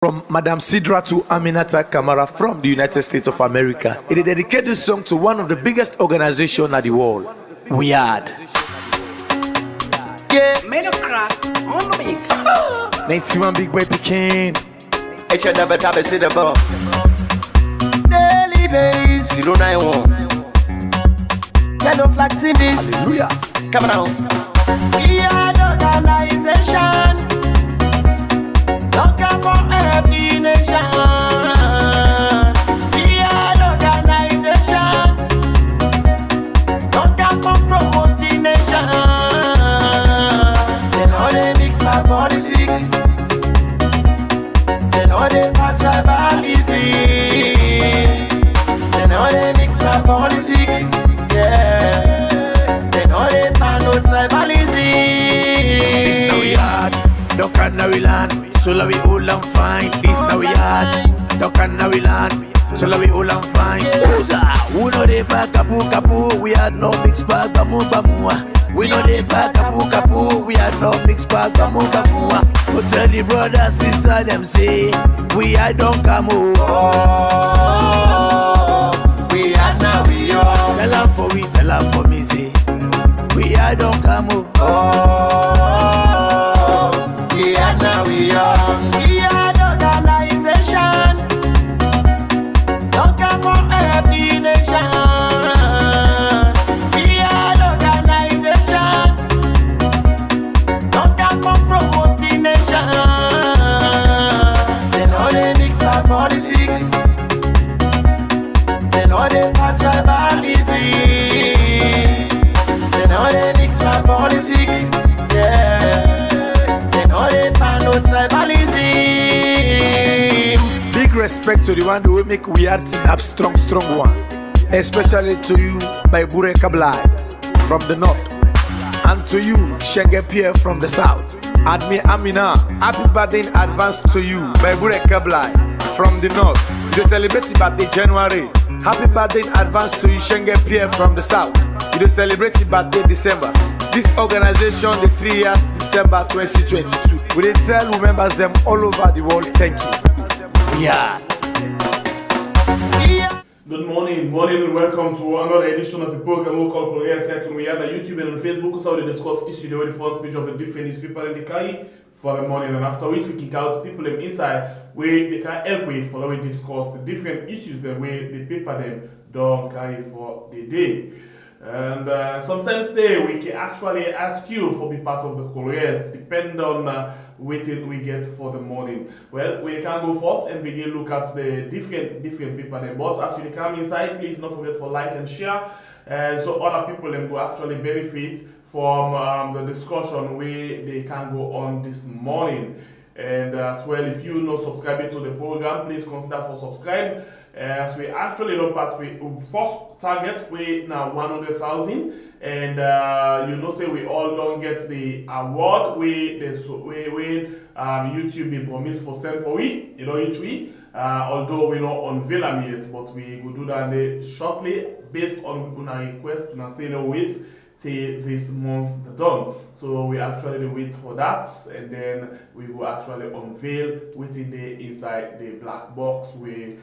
From Madam Sidra to Aminata Kamara from the United States of America. It dedicated this song to one of the biggest organizations in the world, Weird. Yeah, made a crack on the mix. 91 big boy Pekin. It's your never tap see the ball. Daily days. 091. Yellow flag TVs. Hallelujah. Come on. We are the organization. Don't come for every nation. We are the organization. Don't come for promote the nation. They know they mix my politics. They know they part tribalism. They know they mix my politics. Yeah. They know they part no tribalism. This now we hard, don't can now we land. So la we all and fine. This now we hard, don't can now we land. So la we all and fine. Who know they back kapu. We had no mix bag bamu. We know they back kapu. We had no mix bag bamu. Go tell the brother sister them say we had don't come over. We are now we are. Tell her for me say we had don't come over. We are now we are. We are the organization. Don't come for every nation. We are the organization. Don't come for promote the nation. They know they mix our politics. They know they part tribalism. They know they mix our politics. Yeah. Tribalism. Big respect to the one who will make Weird team up strong one. Especially to you, by Bure Kablai from the north. And to you, Shenge Pierre from the south. Admi Amina, happy birthday in advance to you, by Bure Kablai from the north. You celebrate your birthday January. Happy birthday in advance to you, Shenge Pierre from the south. You celebrate your birthday December. This organization, the 3 years, December 2022. We did tell who members them all over the world, thank you. Yeah. Good morning, and welcome to another edition of the program we call Korea Set on Weird on YouTube and on Facebook. So we discuss issues the front page of the different newspaper in the carry for the morning, and after which we kick out people them inside where they can help with for we discuss the different issues the way the paper them don't carry for the day. And sometimes there we can actually ask you for be part of the couriers, depend on what we get for the morning. Well, we can go first and begin look at the different people then. But as you come inside, please don't forget to like and share, so other people then will actually benefit from the discussion where they can go on this morning. And as well, if you not subscribing to the program, please consider for subscribe. As we actually don't pass, we first target we now 100,000, and you know say we all don't get the award we YouTube be promised for send for we each week. Although we not unveil them yet, but we will do that shortly based on a request to stay no wait till this month done. So we actually wait for that, and then we will actually unveil within the inside the black box we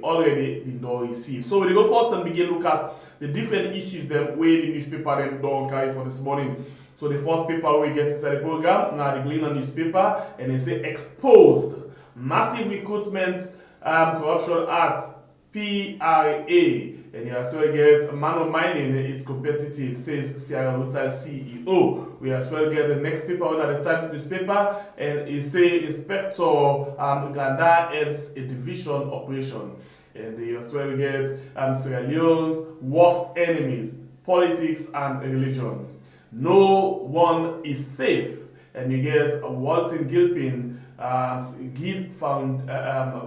already been done receive. So we go first and begin look at the different issues them where the newspaper them don't carry for this morning. So the first paper we get inside the program now the Gleaner newspaper, and they say exposed massive recruitment corruption at PRA. And you as well get man of mining is competitive, says Sierra Ruta CEO. We as well get the next paper under the Times newspaper, and it says Inspector Ganda heads a division operation. And they as well get Sierra Leone's worst enemies, politics and religion. No one is safe. And you get Walton Gilpin Gil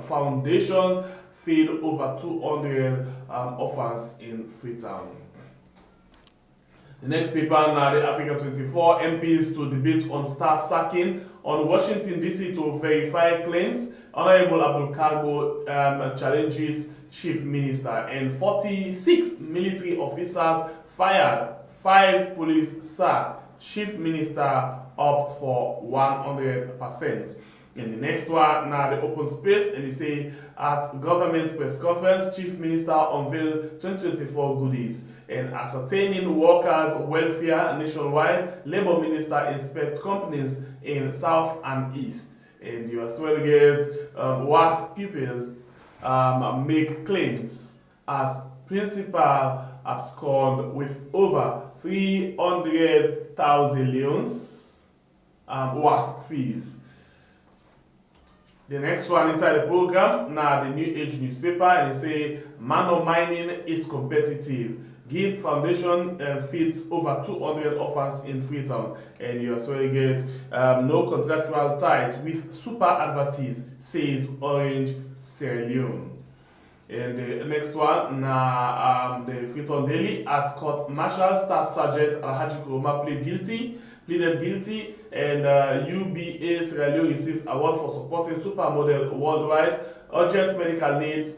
Foundation filled over 200 offers in Freetown. The next paper now, the Africa 24, MPs to debate on staff sacking on Washington DC to verify claims. Honorable Abdul Kargbo challenges Chief Minister, and 46 military officers fired, 5 police sacked. Chief Minister opt for 100%. And the next one, now the open space, and they say at government press conference, Chief Minister unveiled 2024 goodies. And ascertaining workers' welfare nationwide, Labour Minister inspects companies in South and East. And you as well get WASC pupils make claims as principal abscond with over 300,000 leones WASC fees. The next one inside the program, now the New Age newspaper, and they say manor mining is competitive. Give Foundation feeds over 200 orphans in Freetown, and you as well get no contractual ties with super advertise, says Orange Sierra Leone. And the next one, now the Freetown Daily, at court martial staff sergeant Alhaji Kuroma pleaded guilty, and UBA Sierra Leone receives award for supporting supermodel worldwide. Urgent medical needs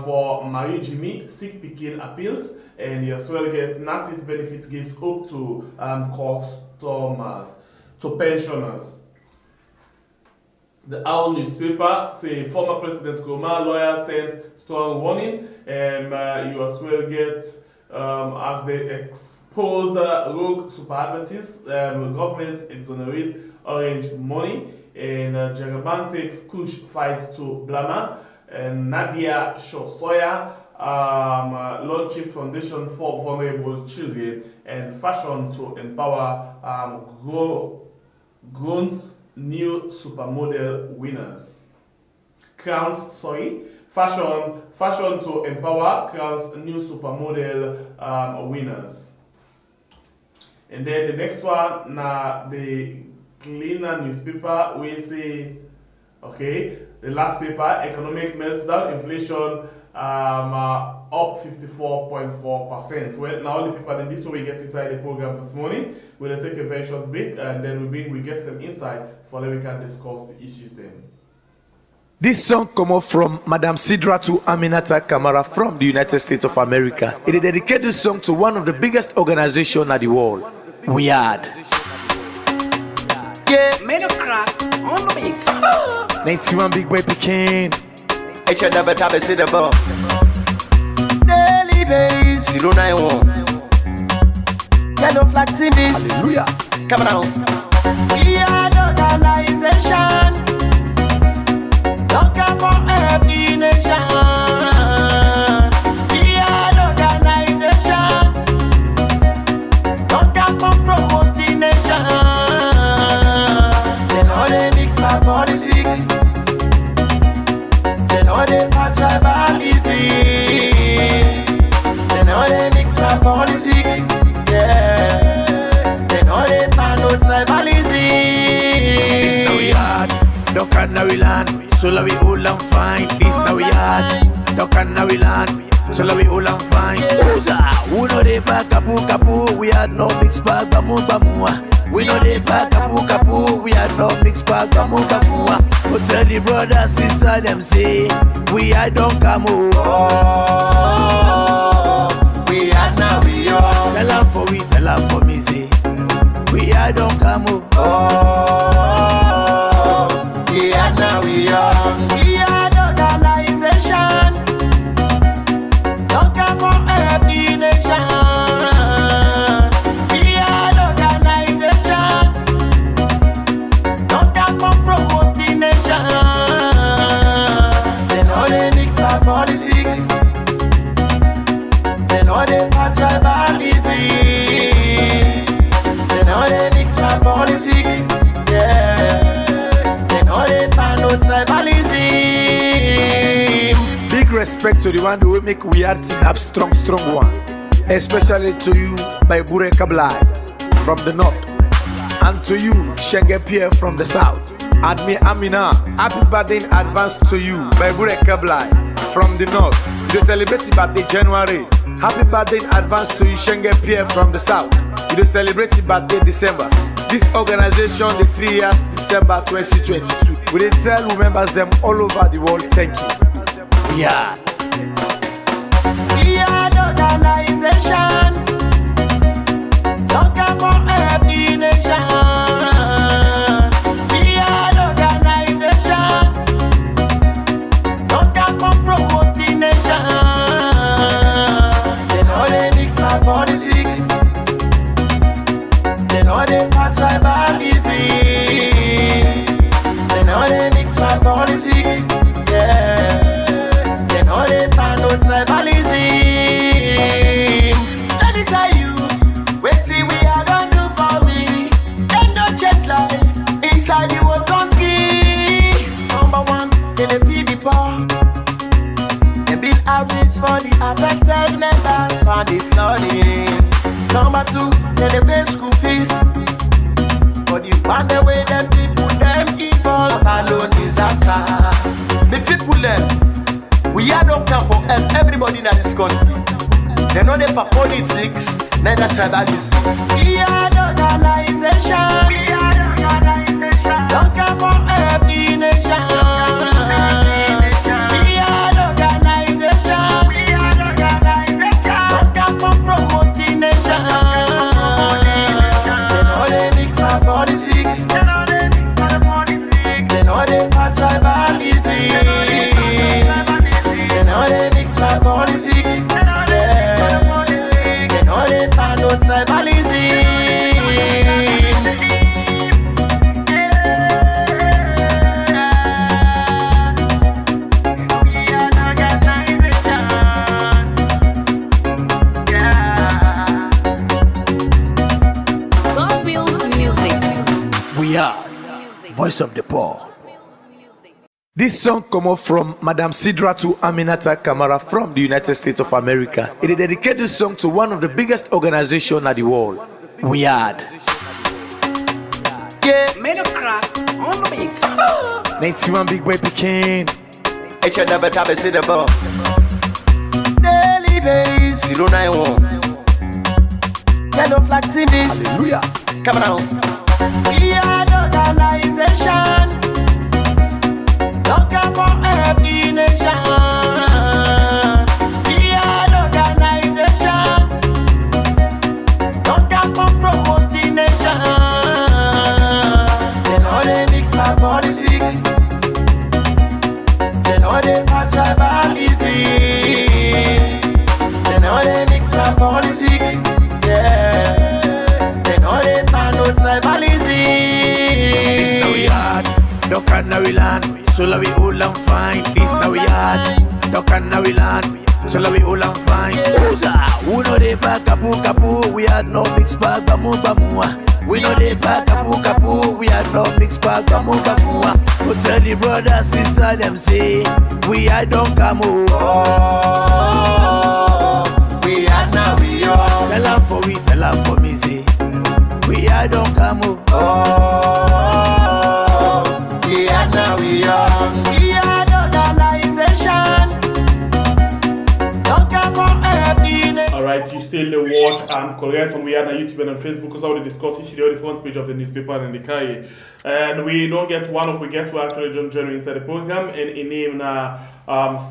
for Marie Jimmy, sick Pekin appeals, and you as well get NACIT benefit gives hope to customers, to pensioners. The Owl newspaper say former President Kuroma lawyer sends strong warning, and you as well get as they expose rogue super advertises, government exonerate orange money, and Jagaban takes Kush fight to Blama, and Nadia Shosoya launches foundation for vulnerable children, and fashion to empower grown new supermodel winners. Fashion to empower crowns new supermodel winners. And then the next one, now the Cleaner newspaper, we say, okay, the last paper, economic meltdown, inflation up 54.4%. Well, now only people in this way we get inside the program this morning. We'll take a very short break, and then we get them inside for that we can discuss the issues then. This song come up from Madam Sidratu Aminata Kamara from the United States of America. It is dedicated this song to one of the biggest organizations in the world, Weird. Yeah, Made of crack on the mix. 91 big boy Pekin. daily days. 091. Yellow flag this. Hallelujah. Come on. We are the organization. Don't come for every nation. We are the organization. Don't come for promote the nation. They know they mix my politics. They know they pass tribalism. They know they mix my politics. Yeah. They know they pass no tribalism. This now we hard, don't can now we land. So la we all and fine. This now we hard, don't can now we land. So la we all and fine. Who know they back kapu. We had no mix bag bamu. We know they back kapu. We had no mix bag bamu. But tell the brother sister them say we I don't come over. We are now we are. Tell her for me say we I don't come over. We are now we are. We are the organization. Don't come for every nation. We are the organization. Don't come for promote the nation. They know they mix our politics. They know they pass tribalism. They know they mix my politics. Yeah. They know they pass no tribalism. Big respect to the one who will make Weird team up strong one. Especially to you, by Bure Kablai from the north. And to you, Shenge Pierre from the south. Admi Amina, happy birthday in advance to you, by Bure Kablai from the north. You celebrate your birthday January. Happy birthday in advance to you, Shenge Pierre from the south. You celebrate your birthday December. This organization, the 3 years, December 2022. We did tell who members them all over the world, thank you. Yeah. We are the organization. Don't come for every nation. We are the organization. dance for the affected members for the flooding. Number 2, then they pay school fees. For the one the way them people them evil alone disaster. The people them, we are don't care for everybody in this country. They know they for politics, neither tribalism. We are the organization. Don't care for every nation. We are the organization. Don't care for promoting nation. They know they mix my politics. They know they part tribalism. They know they mix my politics. They know they part no tribalism. God build music. We are Voice of the Poor. This song come up from Madam Sidra to Aminata Kamara from the United States of America. It is dedicated this song to one of the biggest organizations in the world. We are Made a crack on the mix. 91 Big Boy Pekin. Echa never tabe see the bomb. Daily base. 091. Yellow flag TVs. Hallelujah. Come on. We are the organization. Don't care for every nation. We are the organization. Don't care for promoting nation. They know they mix my politics. They know they part tribalism. They know they mix my politics. Yeah. They know they part no tribalism. This now we hard, duck and now we land. So la we all and fine. This now we hard, duck and now we land. So la we all and fine. Who know they back kapu kapu? We had no mixed bag bamu bamua. We know they back kapu kapu. We had no mixed bag bamu bamua. Go tell the brother sister them say we are don't come Oh, we are now we are. Tell them for we, tell them for me say we are don't come Oh, we are now we are. We are the organization. Don't care for every nation. Alright, you still watch and correct on we are on YouTube and on Facebook because how we discuss issue on the front page of the newspaper and the carry. And we don't get one of our guests who actually join inside the program and in name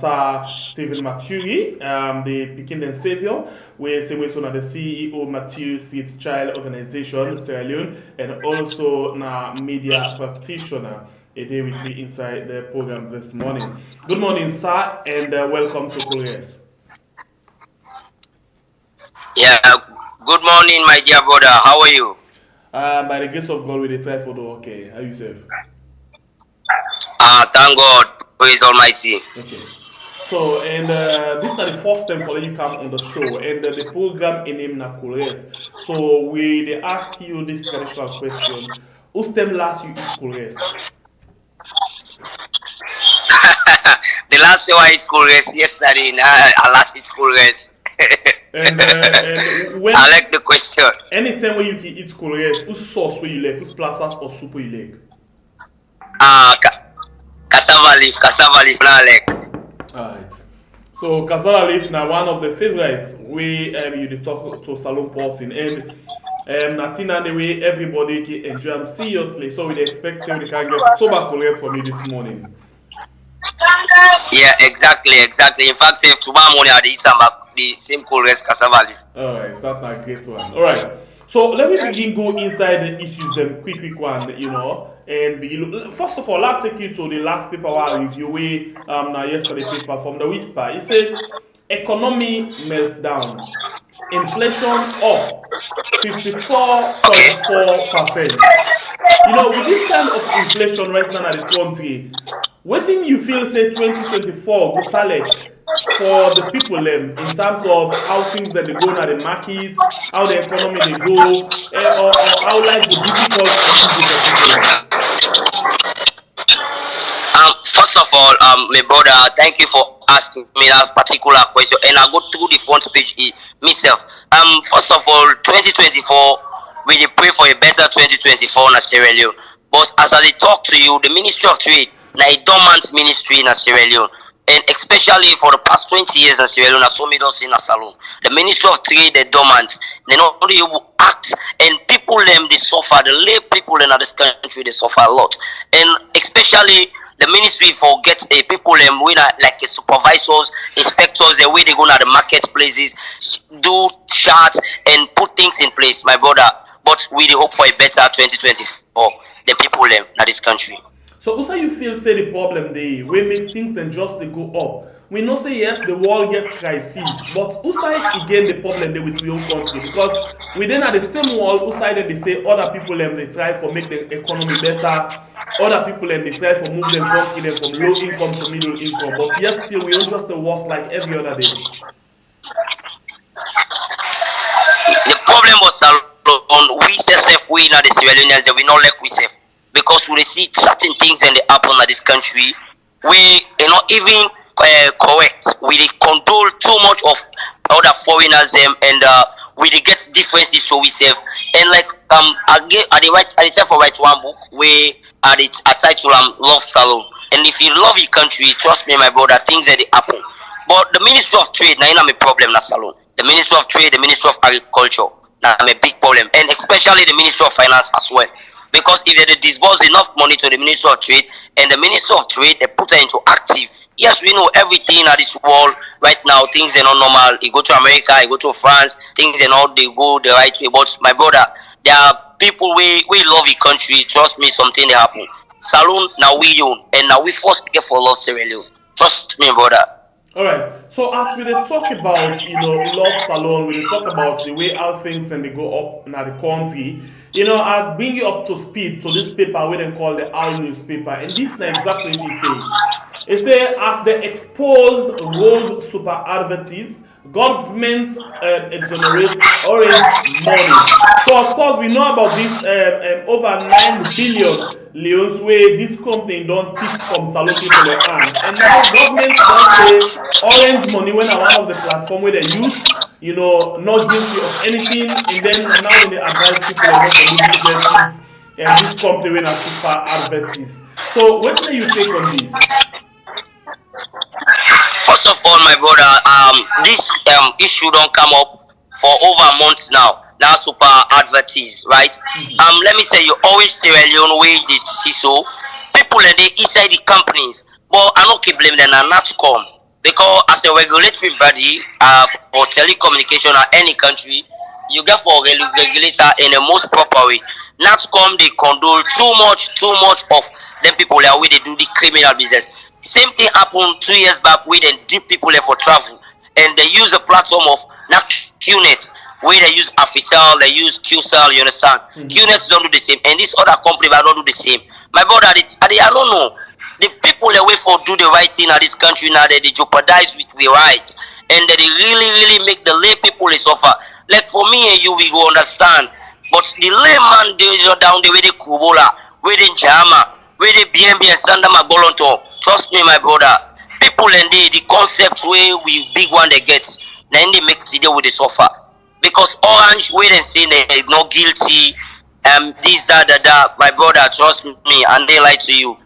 Sir Stephen Maturi, the Pekin and Savior. We say we the CEO Matthew Seed Child Organization Sierra Leone and also na media practitioner. A day with me inside the program this morning. Good morning, sir, and welcome to Progress. Yeah, good morning, my dear brother. How are you? By the grace of God, we try for the okay. How you safe? Thank God. Praise Almighty. Okay. So, and this is not the first time for you come on the show, and the program in name Nakures. So, they ask you this traditional question: whose time last you eat Kures? The last time I eat school rest yesterday, I last eat school rest. And when I like the question. anytime when you can eat Kures, whose sauce will you like? Whose plastas or soup will you like? Cassava leaf, now like. Alright. So cassava leaf now one of the favorites we you dey talk to salon person and Natina the way everybody can enjoy them seriously. So we expect we can get sober correct for me this morning. Yeah, exactly. In fact, say tomorrow morning I eat the same cool rest cassava leaf. Alright, that's a great one. Alright. So let me begin go inside the issues them quick one, you know. And begin, first of all, I'll take you to the last paper I review way yesterday paper from the Whisper. It said economy meltdown. Inflation up 54.4%. You know, with this kind of inflation right now in the country, what do you feel say 2024 go talent for the people in terms of how things that they go in the market, how the economy they go, or how life the difficult First of all, my brother, thank you for asking me that particular question. And I go through the front page myself. First of all, 2024, we dey pray for a better 2024 in Sierra Leone. But as I dey talk to you, the Ministry of Trade, na a dormant ministry in Sierra Leone. And especially for the past 20 years in Sierra Leone, I saw me don't see in a salon. The Ministry of Trade, they're dormant. They're not really able to act. And people, them, they suffer. The lay people in this country, they suffer a lot. And especially the ministry forget people them we like supervisors, inspectors, the way they go to the marketplaces, do charts and put things in place, my brother. But we hope for a better 2024. The people them in this country. So also you feel say the problem they we make things then just they go up. We know say yes the world gets crisis, but also again the problem they with your own country because we then at the same world also they say other people them they try for make the economy better. Other people and they try to move them country them from low income to middle income, but yet still we don't just the worst like every other day. The problem was on we self we not the civilians we not like we self because we see certain things and they happen in this country. We not even correct. We control too much of other foreigners and we get differences so we self and like I try for write one book where I title Love Salon. And if you love your country, trust me, my brother, things that they happen. But the Ministry of Trade, now I'm a problem na salon. The Ministry of Trade, the Ministry of Agriculture, now I'm a big problem. And especially the Ministry of Finance as well. Because if they disburse enough money to the Ministry of Trade and the Ministry of Trade, they put it into active. Yes, we know everything at this world right now, things are not normal. You go to America, you go to France, things are not, they go the right way. But my brother, there are people we love your country. Trust me, something they happen. Salon now we own, and now we first get for love Sierra Leone. Trust me, brother. All right. So as we talk about love salon, we talk about the way how things and they go up in the country. I bring you up to speed to this paper we then call the Owl newspaper, and this is exactly what it says. It says as the exposed rogue super advertise, government exonerate orange money. So of course we know about this over 9 billion leones where this company don't teach from salon people their hand. And now government don't say orange money when are one of the platform where they use, not guilty of anything, and then now when they advise people about to do business and this company when are super advertise. So what do you take on this? First of all, my brother, this issue don't come up for over a month now. Now super advertise, right? Let me tell you, always Sierra Leone way they see so. People and they inside the companies, but I don't keep blaming them and not come because as a regulatory body for telecommunication or any country, you get for regulator in the most proper way. NATCOM they condole too much of them people there where they do the criminal business. Same thing happened 2 years back where they dip people there for travel and they use a platform of QNet where they use Official, they use QCell, you understand? QNet don't do the same and this other company don't do the same. My brother, I don't know. The people they wait for do the right thing in this country now they jeopardize with the right and they really make the lay people they suffer. Like for me and you we go understand. But the layman they down the way they Kubola, where they Jama, where they BNB and Sanda Magolonto. Trust me, my brother. People and the concepts where we big one they get, then they make the deal with the suffer. Because Orange, where they say they not guilty, this, that, my brother, trust me, and they lie to you.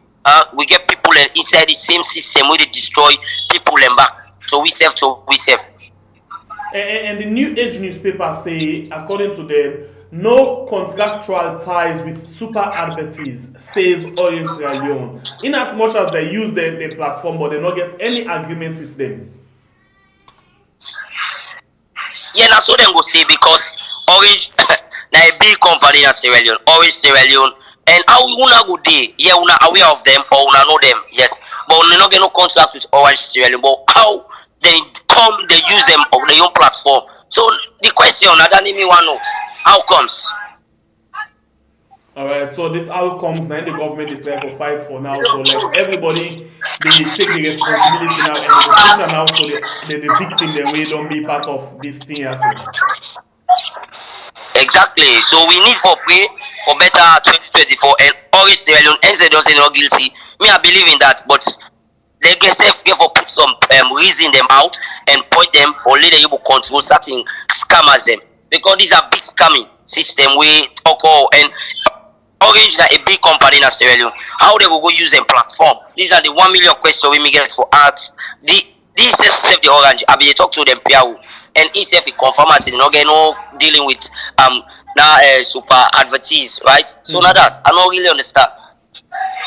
We get people inside the same system where they destroy people and back. So we save. And the New Age newspaper say, according to them, no contractual ties with super advertise, says Orange Sierra Leone. In as much as they use the platform, but they not get any agreement with them. Yeah, that's what them go say because Orange, now a big company in Sierra Leone, Orange Sierra Leone, and how una go day? Yeah, una aware of them or una know them, yes, but we not get no contract with Orange Sierra Leone. But how they come, they use them on their own platform. So the question, I don't even want to know. How comes? Alright, so this outcomes now the government they try to fight for now. So like everybody they take the responsibility now and the pressure now to the victim the way don't be part of this thing as well. Exactly. So we need for pray for better 2024 and always Sierra Leone and they don't say not guilty. Me I believe in that, but reason them out and point them for later you will control certain scammers them, because these are big scamming system we occur, and Orange na a big company in Sierra Leone. How they will go use them platform? These are the 1 million questions we may get for ads. This is the Orange. I be talk to them Piao, and if it confirm us, you know, no dealing with now super advertise, right? So now that I don't really understand.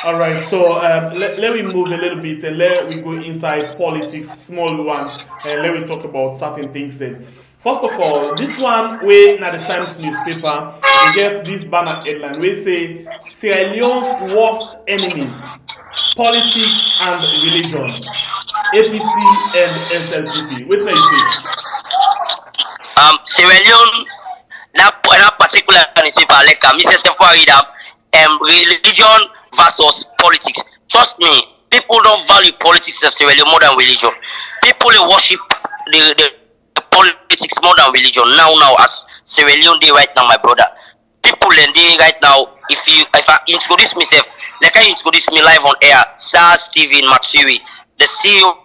All right, so let me move a little bit and let we go inside politics, small one, and let me talk about certain things then. First of all, this one way now the Times newspaper, we get this banner headline we say Sierra Leone's worst enemies, politics and religion, APC and SLPP. What do you think? Sierra Leone, that particular newspaper, like Mr. Sefarida, religion versus politics. Trust me, people don't value politics in Sierra Leone more than religion. People worship the politics more than religion now as Sierra Leone day right now, my brother. People and they right now, if I introduce myself, like I introduce me live on air, Sir Stephen Maturi, the CEO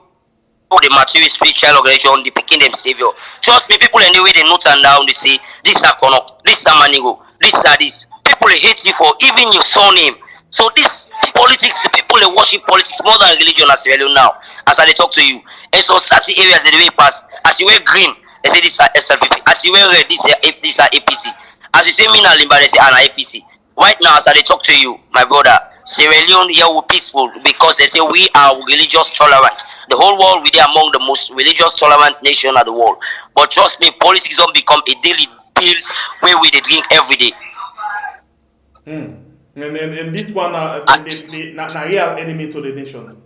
of the Maturi spiritual organization, the picking them savior. Trust me, people and the way they note and down, they say this are Kono, this are Manigo, this are this. People hate you for even your surname. So this politics, the people they worship politics more than religion as well now. As I talk to you, and so certain areas they way pass. As you wear green, they say this are SLPP. As you wear red, this are APC. As you say Mina Limba, they say Ana APC. Right now, as I talk to you, my brother, Sierra Leone here we peaceful because they say we are religious tolerant. The whole world we are among the most religious tolerant nation of the world. But trust me, politics don't become a daily pills where we they drink every day. And this one, the real enemy to the nation.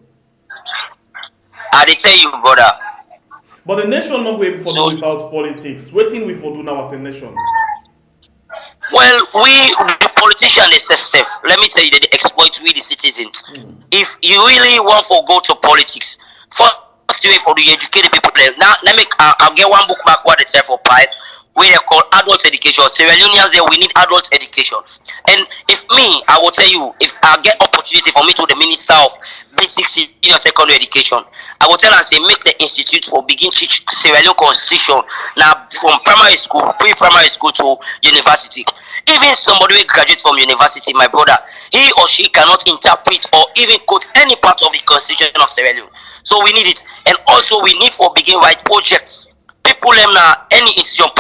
I tell you, brother. But the nation not going for without politics. What thing we for do now as a nation? Well, the politician is safe. Let me tell you, they exploit we the citizens. If you really want to go to politics, first way for the educated people there. Now, I'll get one book back what they tell for pipe. We they call adult education. Sierra Leoneans there, we need adult education. And if me, I will tell you, if I get opportunity for me to the Minister of Basic Senior Secondary Education, I will tell and say make the institute for begin teach Sierra Leone Constitution now from primary school, pre-primary school to university. Even somebody will graduate from university, my brother, he or she cannot interpret or even quote any part of the Constitution of Sierra Leone. So we need it. And also we need for begin write projects. People them now any institution.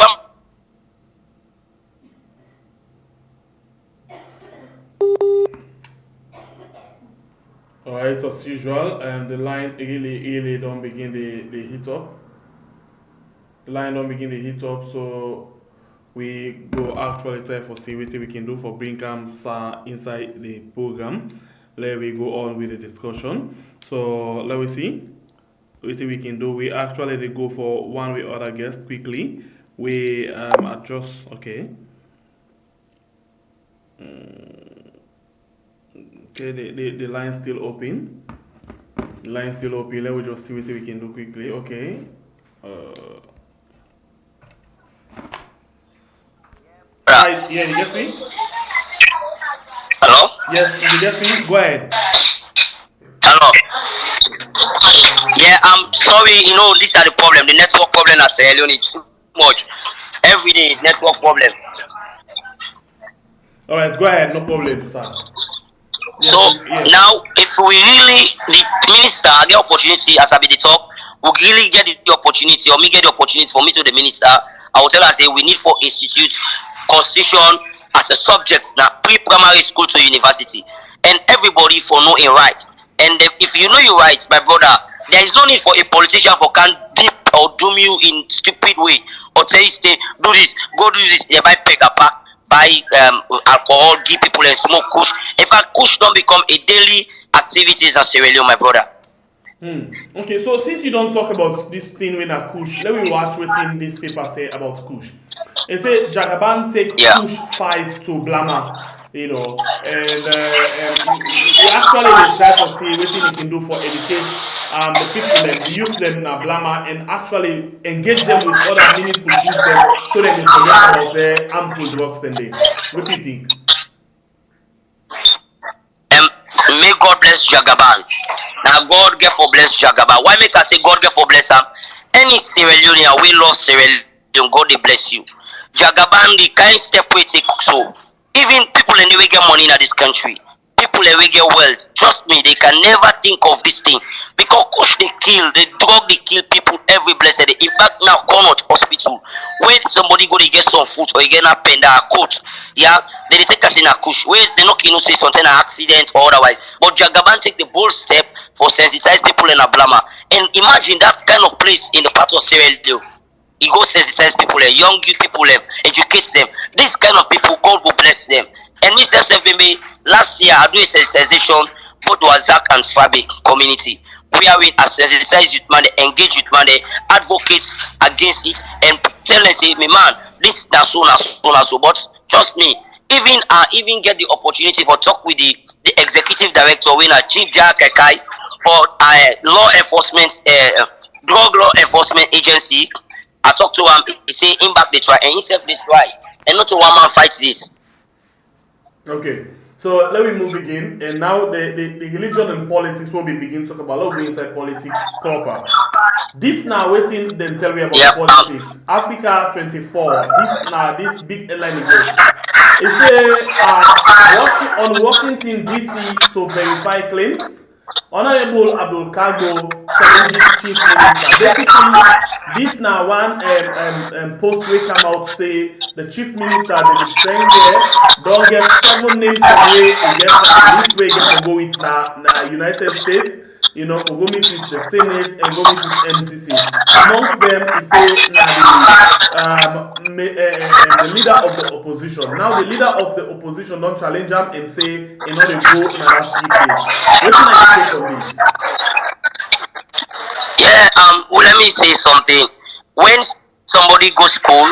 Alright, as usual, the line really don't begin the heat up. The line don't begin the heat up, so we go actually try for see what we can do for bring them inside the program. Let we go on with the discussion. So let me see what we can do. We actually go for one way or other guest quickly. We adjust okay. Okay, the line still open. The line still open. Let me just see what we can do quickly. Okay. Right, yeah, you get me? Hello? Yes, you get me? Go ahead. Hello. Yeah, I'm sorry, you know, these are the problem. The network problem at Sierra Leone is too much. Every day, network problem. Alright, go ahead, no problem, sir. So now, if we really, the minister get opportunity as I be the talk, we really get the opportunity, or me get the opportunity for me to the minister, I will tell her say we need for institute constitution as a subject now pre-primary school to university, and everybody for know a right. And if you know your right, my brother, there is no need for a politician for can dip or doom you in stupid way or tell you stay do this, go do this, they buy peg apart. Buy alcohol, give people and smoke kush. In fact, kush don't become a daily activities in Sierra Leone, my brother. Okay, so since you don't talk about this thing with a kush, let me watch what this paper say about kush. It says Jagaban take kush fight to Blama, you know, and we actually try to see what he can do for educate the people that use them now Blama and actually engage them with other meaningful things so they can forget about their harmful drugs then they. What do you think? May God bless Jagaban. Now God get for bless Jagaba. Why make I say God get for bless him? Any Sierra Leonean we lost Sierra Leone, God they bless you. Jagaban the kind step we take so. Even people in the way get money in this country, people in the way get wealth. Trust me, they can never think of this thing because kush they kill, they drug they kill people every blessed day. In fact, now Connaught Hospital, when somebody go to get some food or you get a penda a coat, yeah, they take us in a kush. Where they not can say something an accident or otherwise. But Jagaban take the bold step for sensitize people in a blama. And imagine that kind of place in the part of Sierra Leone. He go sensitize people, young people, educate them. This kind of people, God will bless them. And me say last year I do a sensitization both to Azak and Fabi community. We are with a sensitized youth man, engage youth man, advocates against it, and tell them say, me man, this na so. But trust me, even get the opportunity for talk with the executive director, when a Chief Jack Kai for law enforcement, drug law enforcement agency. I talk to him, he say him back they try, and he said they try. And not to one man fight this. Okay, so let me move again. And now the religion and politics will be begin to talk about. Let's go inside politics proper. This now waiting then tell me about politics. Africa 24. This big headline again. It say on Washington DC to verify claims. Honorable Abdul Kargbo challenges chief minister. Basically, this now one post will come out say the chief minister they is saying there don't get 7 names away this way get to go with na United States, you know, for go meet with the Senate and go meet with MCC. Amongst them, he say the leader of the opposition. Now the leader of the opposition don't challenge him and say in order to go na that TK. What can I take on this? Yeah, well, let me say something. When somebody goes school,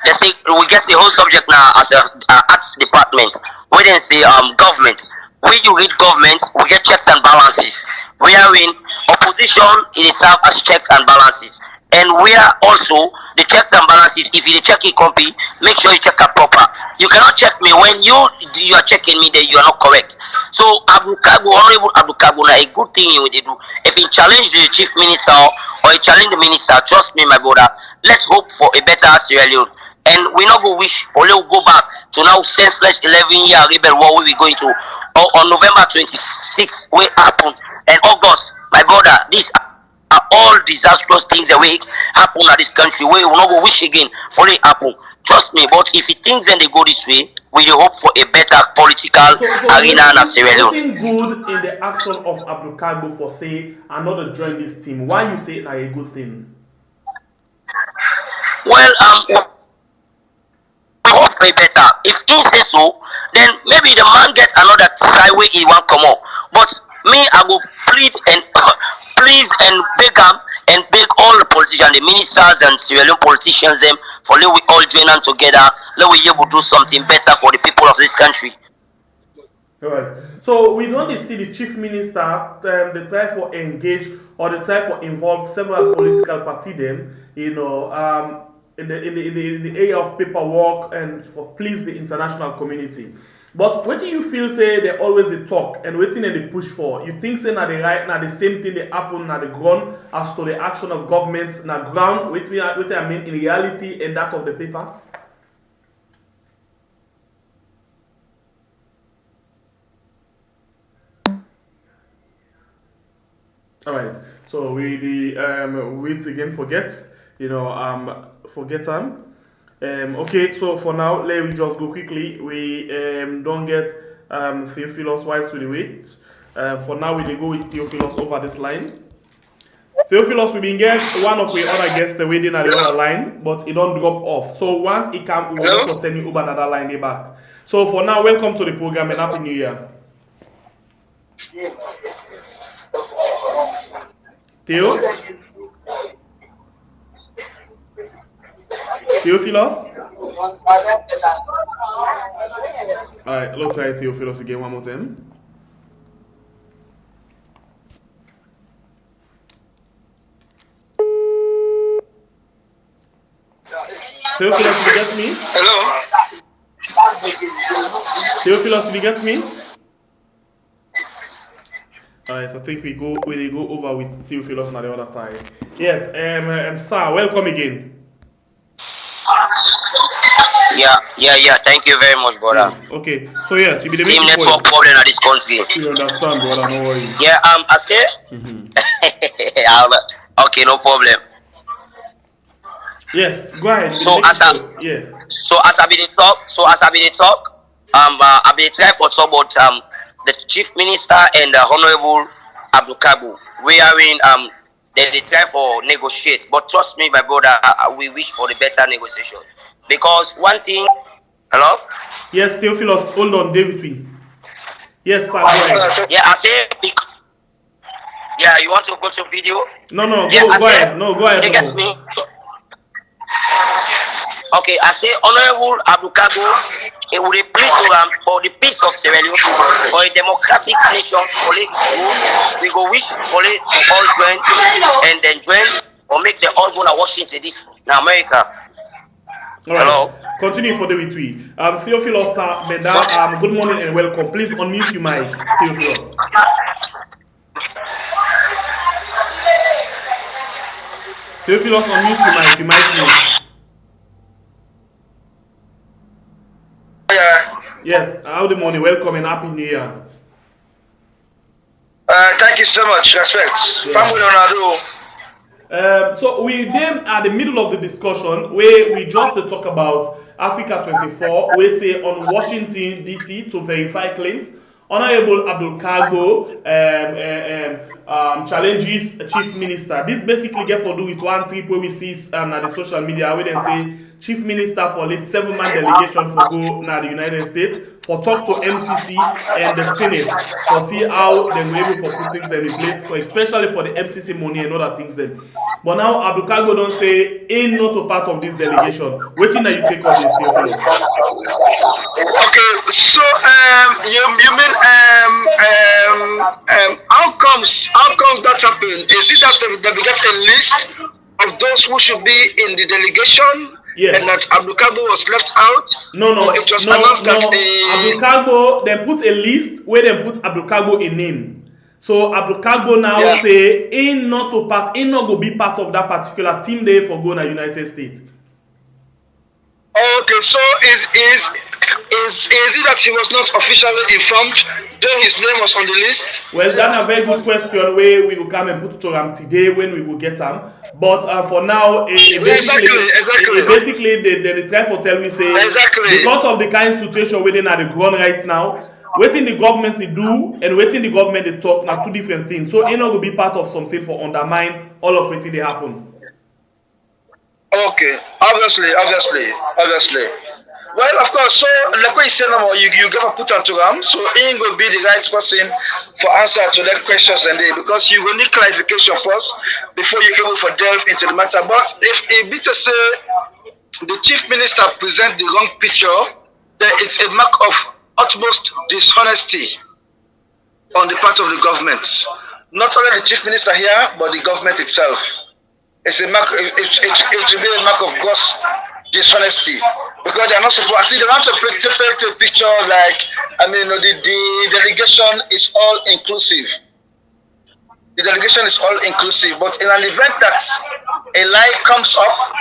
they say we get the whole subject now as a arts department. We then say government. When you read government, we get checks and balances. We are in opposition, it is served as checks and balances. And we are also the checks and balances. If you check a copy, make sure you check it proper. You cannot check me when you are checking me that you are not correct. So Honorable Abdul Kargbo, a good thing you will do. If you challenge the chief minister or you challenge the minister, trust me, my brother. Let's hope for a better Sierra Leone. And we not go wish for let's go back to now senseless 11-year rebel war we going to on November 26th will happen and August, my brother. These are all disastrous things that will happen at this country. We will not go wish again for it happen. Trust me, but if things then they go this way, we hope for a better political arena in Sierra Leone. Something good in the action of Abdul Kargbo for say another join this team. Why you say it's a good thing? Well, we hope for better. If he say so, then maybe the man gets another try way he want come out. But me, I will plead and please and beg him and beg all the politicians, the ministers and Sierra Leone politicians, them for let we all join them together. Let we able to do something better for the people of this country. All right. So we don't see the chief minister they try for engage or they try for involve several political parties. Them, you know, in the area of paperwork and for please the international community. But what do you feel say they always they talk and waiting and they push for? You think say na the right na the same thing they happen na the ground as to the action of governments na ground what I mean in reality and that of the paper? All right. So we wait again forget. You know, forget them. Okay, so for now, let me just go quickly. We don't get Theophilus Wise to the wait. For now, we go with Theophilus over this line. Theophilus, we been get one of the other guests the waiting at the other line, but it don't drop off. So once it come, we will also send you over another line back. So for now, welcome to the program and Happy New Year. Theo? Theophilus? Alright, let's try Theophilus again one more time. Theophilus, you get me? Hello? Theophilus, you get me? Alright, so think we go over with Theophilus on the other side. Yes, sir, welcome again. Yeah. Thank you very much, brother. Yes. Okay, so yes, you be the Same main network point. problem at this country. You understand, brother? No worry. Yeah, I say. Okay, no problem. Yes, go ahead. So as I be the talk, I be try for talk about the chief minister and the honorable Abdul Kargbo. We are in they try for negotiate, but trust me, my brother, we wish for the better negotiation because one thing. Hello. Yes, Theophilus, hold on, David. We. Yes, sir. Go ahead. Yeah, I say. Yeah, you want to go to video? No, yeah, go ahead. No, go ahead. You get me? Okay, I say Honorable Abdul Kargbo, it will replace for the peace of Sierra Leone, for a democratic nation, we go wish for it to all join and then join or make the all go to Washington DC in America. All right. Hello. Continue for the retweet. Theophilus Menda, good morning and welcome. Please unmute your mic, Theophilus. Theophilus, unmute your mic. You might know. Yes, howdy morning, welcome and happy new year. Thank you so much, respect. Yeah. So we then at the middle of the discussion where we just talk about Africa 24, we say on Washington DC to verify claims. Honorable Abdul Kargbo challenges Chief Minister. This basically get for do with one trip where we see at the social media where they say Chief Minister for lead 7-man delegation for go now the United States for talk to MCC and the Senate for see how they were able for put things in place for especially for the MCC money and other things then. But now Abdul Kargbo don't say ain't not a part of this delegation. Waiting that you take on this Theophilus. Okay, so you mean how comes that happen? Is it that they get a list of those who should be in the delegation? Yes. And that Abdul Kargbo was left out? No. It was announced that Abdul Kargbo, they put a list where they put Abdul Kargbo a name. So Abdul Kargbo now say ain't not go be part of that particular team there for going to United States. Okay, so is it that he was not officially informed though his name was on the list? Well, that's a very good question where we will come and put it to him today when we will get them. But for now, basically they try for tell me say because of the kind of situation within at the ground right now, waiting the government to do and waiting the government to talk are two different things. So it not going to be part of something for undermine all of it they happen. Okay, obviously. Well, of course, so like what you said now, you give a put onto him, so he ain't going to be the right person for answer to that questions and they because you will need clarification first before you're able to delve into the matter. But if a bit to say the chief minister present the wrong picture, then it's a mark of utmost dishonesty on the part of the government. Not only the chief minister here, but the government itself. It's a mark. It should be a mark of gross dishonesty because they are not supposed. I think they want to paint a picture like the delegation is all inclusive. The delegation is all inclusive, but in an event that a lie comes up,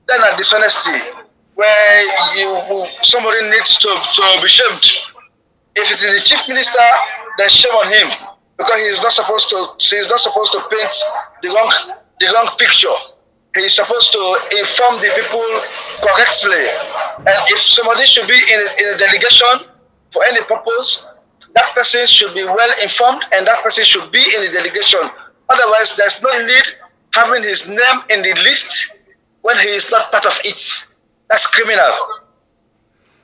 then a dishonesty where somebody needs to be shamed. If it is the chief minister, then shame on him because he is not supposed to paint the wrong picture. He is supposed to inform the people correctly. And if somebody should be in a delegation for any purpose, that person should be well informed and that person should be in the delegation. Otherwise, there's no need having his name in the list when he is not part of it. That's criminal.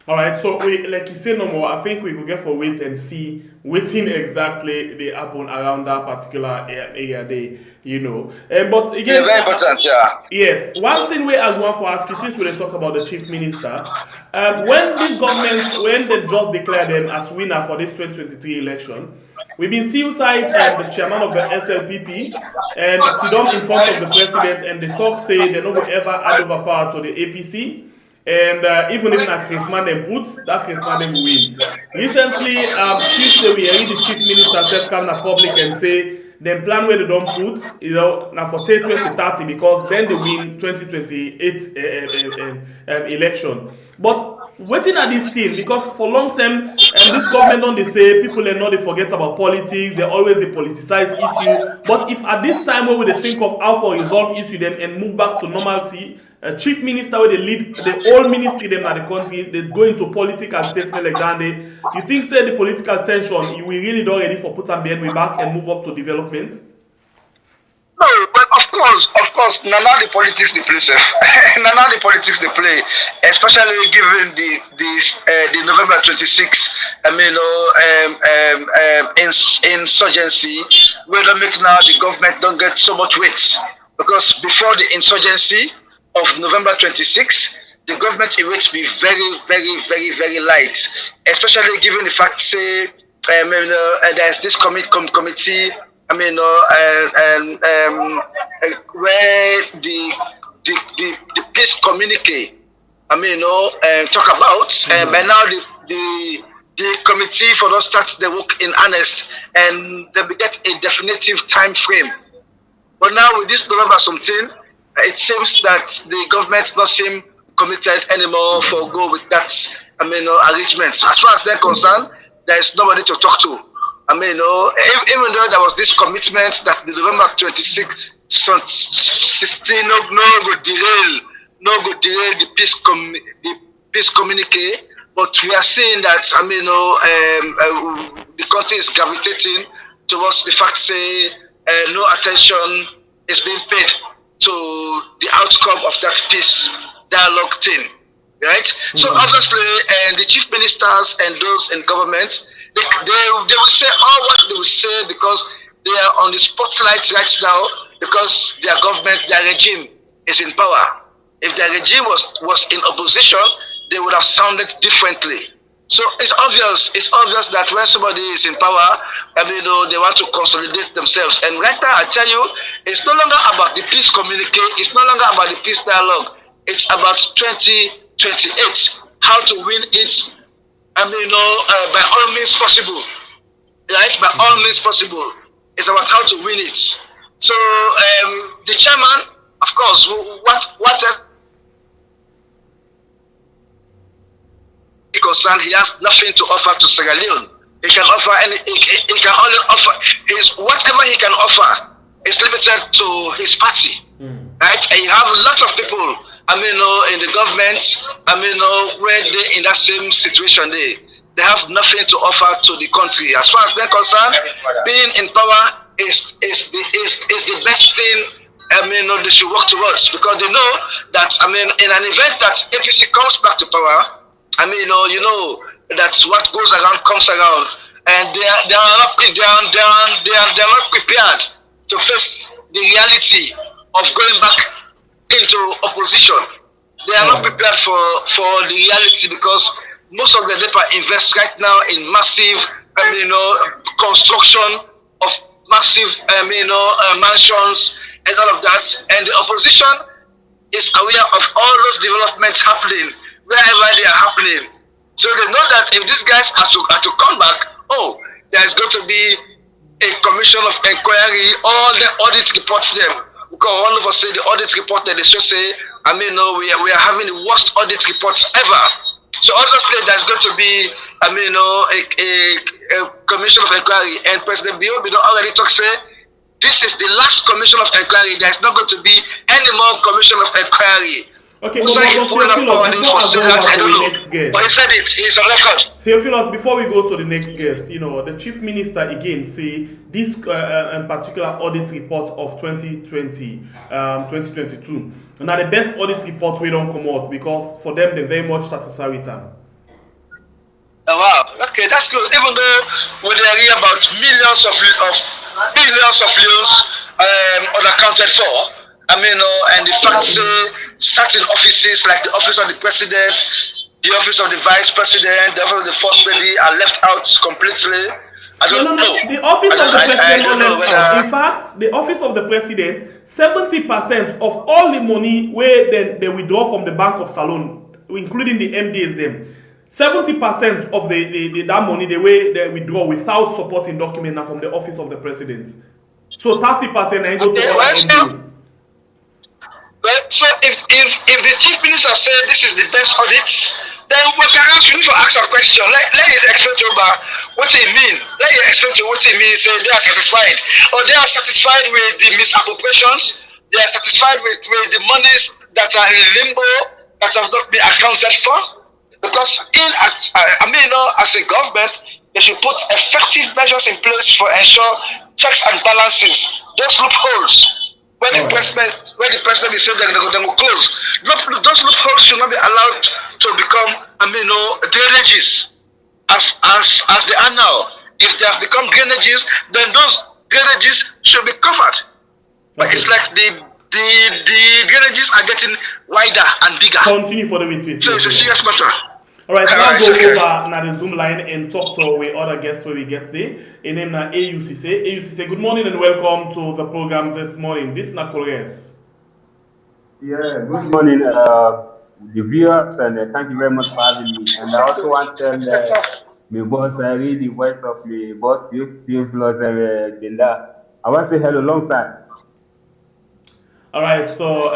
All right, so we like you say no more. I think we could get for wait and see waiting exactly they happen around that particular area there, But again, very important, yeah. Yes, one thing we are going for ask you since we talk about the chief minister, when this government when they just declare them as winner for this 2023 election, we've been see side the chairman of the SLPP and sit down in front of the president and they talk say they don't ever hand over power to the APC. And even if that Christmas them puts, that Christmas them win. Recently, Tuesday we heard the chief minister self come to public and say them plan where they don't put, now for 2030 because then they win 2028 election. But waiting at this thing because for long term, this government don't they say people are not they forget about politics, they always they politicize issue. But if at this time where they think of how to resolve issue them and move back to normalcy, chief minister where they lead the whole ministry them at the country, they go into political statement like that. You think say the political tension, you will really not ready for put and way back and move up to development? No, but of course, now the politics they play, sir. Now the politics they play, especially given the November 26th, insurgency, where they make now the government don't get so much weight because before the insurgency of November 26th, the government weight be very, very, very, very light, especially given the fact say there's this committee. Where the peace communique, talk about, but now the committee for us start the work in earnest, and then we get a definitive time frame. But now with this November something, it seems that the government not seem committed anymore for go with that, arrangements. As far as they're concerned, there is nobody to talk to. Even though there was this commitment that the November 26th, 16 no go derail the peace communique, but we are seeing that the country is gravitating towards the fact say no attention is being paid to the outcome of that peace dialogue thing, right? So obviously, the chief ministers and those in government. They will say all what they will say because they are on the spotlight right now because their government, their regime is in power. If their regime was in opposition, they would have sounded differently. So it's obvious that when somebody is in power, they want to consolidate themselves. And right now, I tell you, it's no longer about the peace communique, it's no longer about the peace dialogue. It's about 2028, how to win it. By all means possible, right? By all means possible. It's about how to win it. So the chairman, of course, what he concerned, he has nothing to offer to Sierra Leone. He can offer he can only offer whatever he can offer is limited to his party, right? And you have a lot of people. In the government, where they in that same situation, they have nothing to offer to the country. As far as they're concerned, being in power is the best thing. They should work towards because they know that in an event that APC comes back to power, that's what goes around comes around, and they are not prepared to face the reality of going back into opposition. They are not prepared for the reality because most of the DEPA invest right now in massive, construction of massive, mansions and all of that. And the opposition is aware of all those developments happening wherever they are happening. So they know that if these guys are to come back, there is going to be a commission of inquiry, all the audit reports them. Because one of us say the audit report that they should say, we are having the worst audit reports ever. So obviously there's going to be, a commission of inquiry, and President Biobi already talk say, this is the last commission of inquiry. There's not going to be any more commission of inquiry. Okay, before I go to the next guest. But he said it, he's on record. Theophilus, before we go to the next guest, the chief minister again say this particular audit report of 2020, 2022, now the best audit report we don't come out because for them they're very much satisfied with them. Oh, wow, okay, that's good. Even though we hear about billions of loans unaccounted for, and the fact certain offices like the office of the president, the office of the vice president, the office of the first lady are left out completely. I don't know. The office of the president not left out. In fact, the office of the president, 70% of all the money where they withdraw from the Bank of Salon, including the MDs them, 70% of that money they withdraw without supporting document from the office of the president. So 30% and go to Okay, other well, MDs. well, so if the chief minister said this is the best audit, then we can ask you to ask a question. Let it explain to you what it mean. Let it explain to you what it means. Say they are satisfied, or they are satisfied with the misappropriations. They are satisfied with the monies that are in limbo that have not been accounted for. Because as a government, they should put effective measures in place for ensure checks and balances. Those loopholes where the president is saying they will close. Those loopholes should not be allowed to become drainages as they are now. If they have become drainages, then those drainages should be covered. But it's like the drainages are getting wider and bigger. Continue for the week. So it's a serious matter. All right, now go over now the Zoom line and talk to our other guests where we get there. In name na AUCC. AUCC, good morning and welcome to the program this morning. This is Nakores. Yeah, good morning, the viewers, and thank you very much for having me. And I also want to tell my boss, I read the voice of my boss, Youth Loss, Binda. I want to say hello, long time. All right, so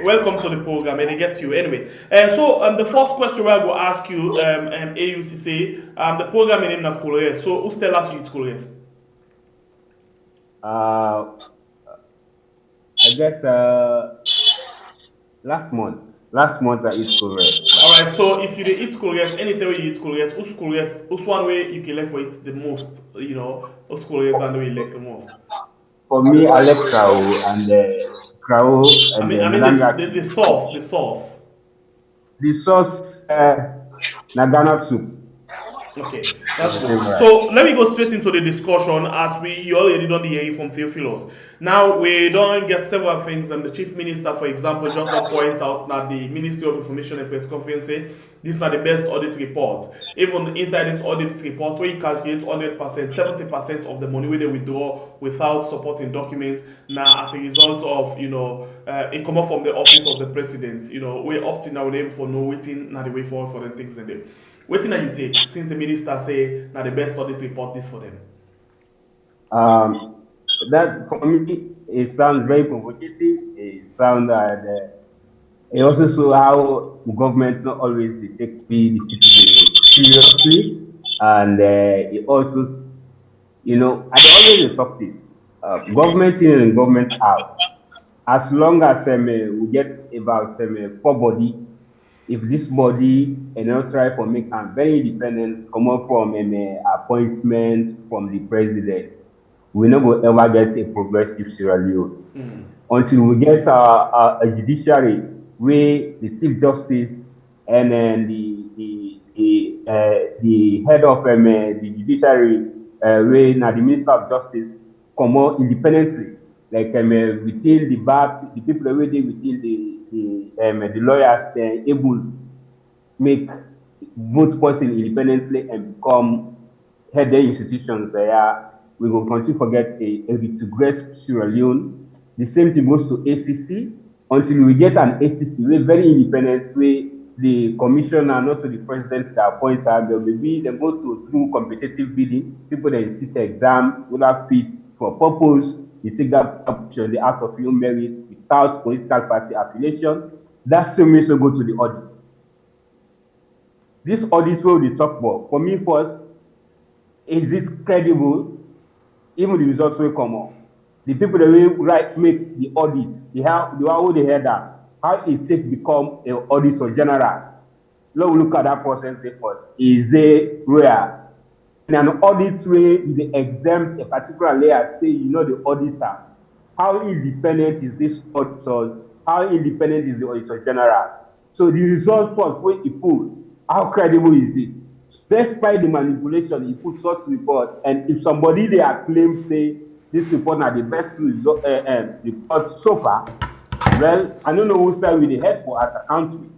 welcome to the program, and it gets you anyway. So the first question I will ask you, AUCC, the program in Nakures. So who's tell us youth Kores? I guess last month I eat Kores. All right, so if you eat Kores, anytime you eat Kores, who's one way you can like for it the most? You know, who's Kores and we like the most? For me, I like Krao and Krao. I mean the sauce. The sauce, Nagana soup. Okay, that's good. So let me go straight into the discussion as you already don't hear it from Theophilos. Now we don't get several things, and the chief minister, for example, just to point out that the Ministry of Information and Press Conference say this is not the best audit report. Even inside this audit report, where you calculate 100%, 70% of the money where they withdraw without supporting documents. Now, as a result of it come up from the office of the president, we're opting our name for no waiting, not the way forward for the things and them. Waiting that you take since the minister say now the best audit report this for them. That for me it sounds very provocative. It sounds it also shows how governments not always they take the citizen seriously, and it also I always talk this government in and government out. As long as we get about 4 body. If this body try for make am very independent, come out from an appointment from the president, we never ever get a progressive Sierra Leone until we get a judiciary where the chief justice and then the head of the judiciary, where now the minister of justice come out independently, like within the bar, the people that within the lawyers able make vote person independently and become head their institutions there. We will continue to forget a retrogressive Sierra Leone. The same thing goes to ACC until we get an ACC we're very independent way. The commissioner, not to the president that appoint her, but maybe they go through competitive bidding. People that sit exam, whether fit for purpose, you take that option, the out of your merit without political party affiliation. That's the means to go to the audit. This audit will be talked about. For me, first, is it credible? Even the results will come up. The people that will make the audit, the one who they head that, how it take become an auditor general. Let's look at that process before. Is a rare. In an audit way, they exempt a particular layer, say the auditor. How independent is this auditor? How independent is the auditor general? So the result was when he put, how credible is it? Despite the manipulation, he put such reports, and if somebody they are claim say this report are the best report so far, well, I don't know whose side we head for as a country.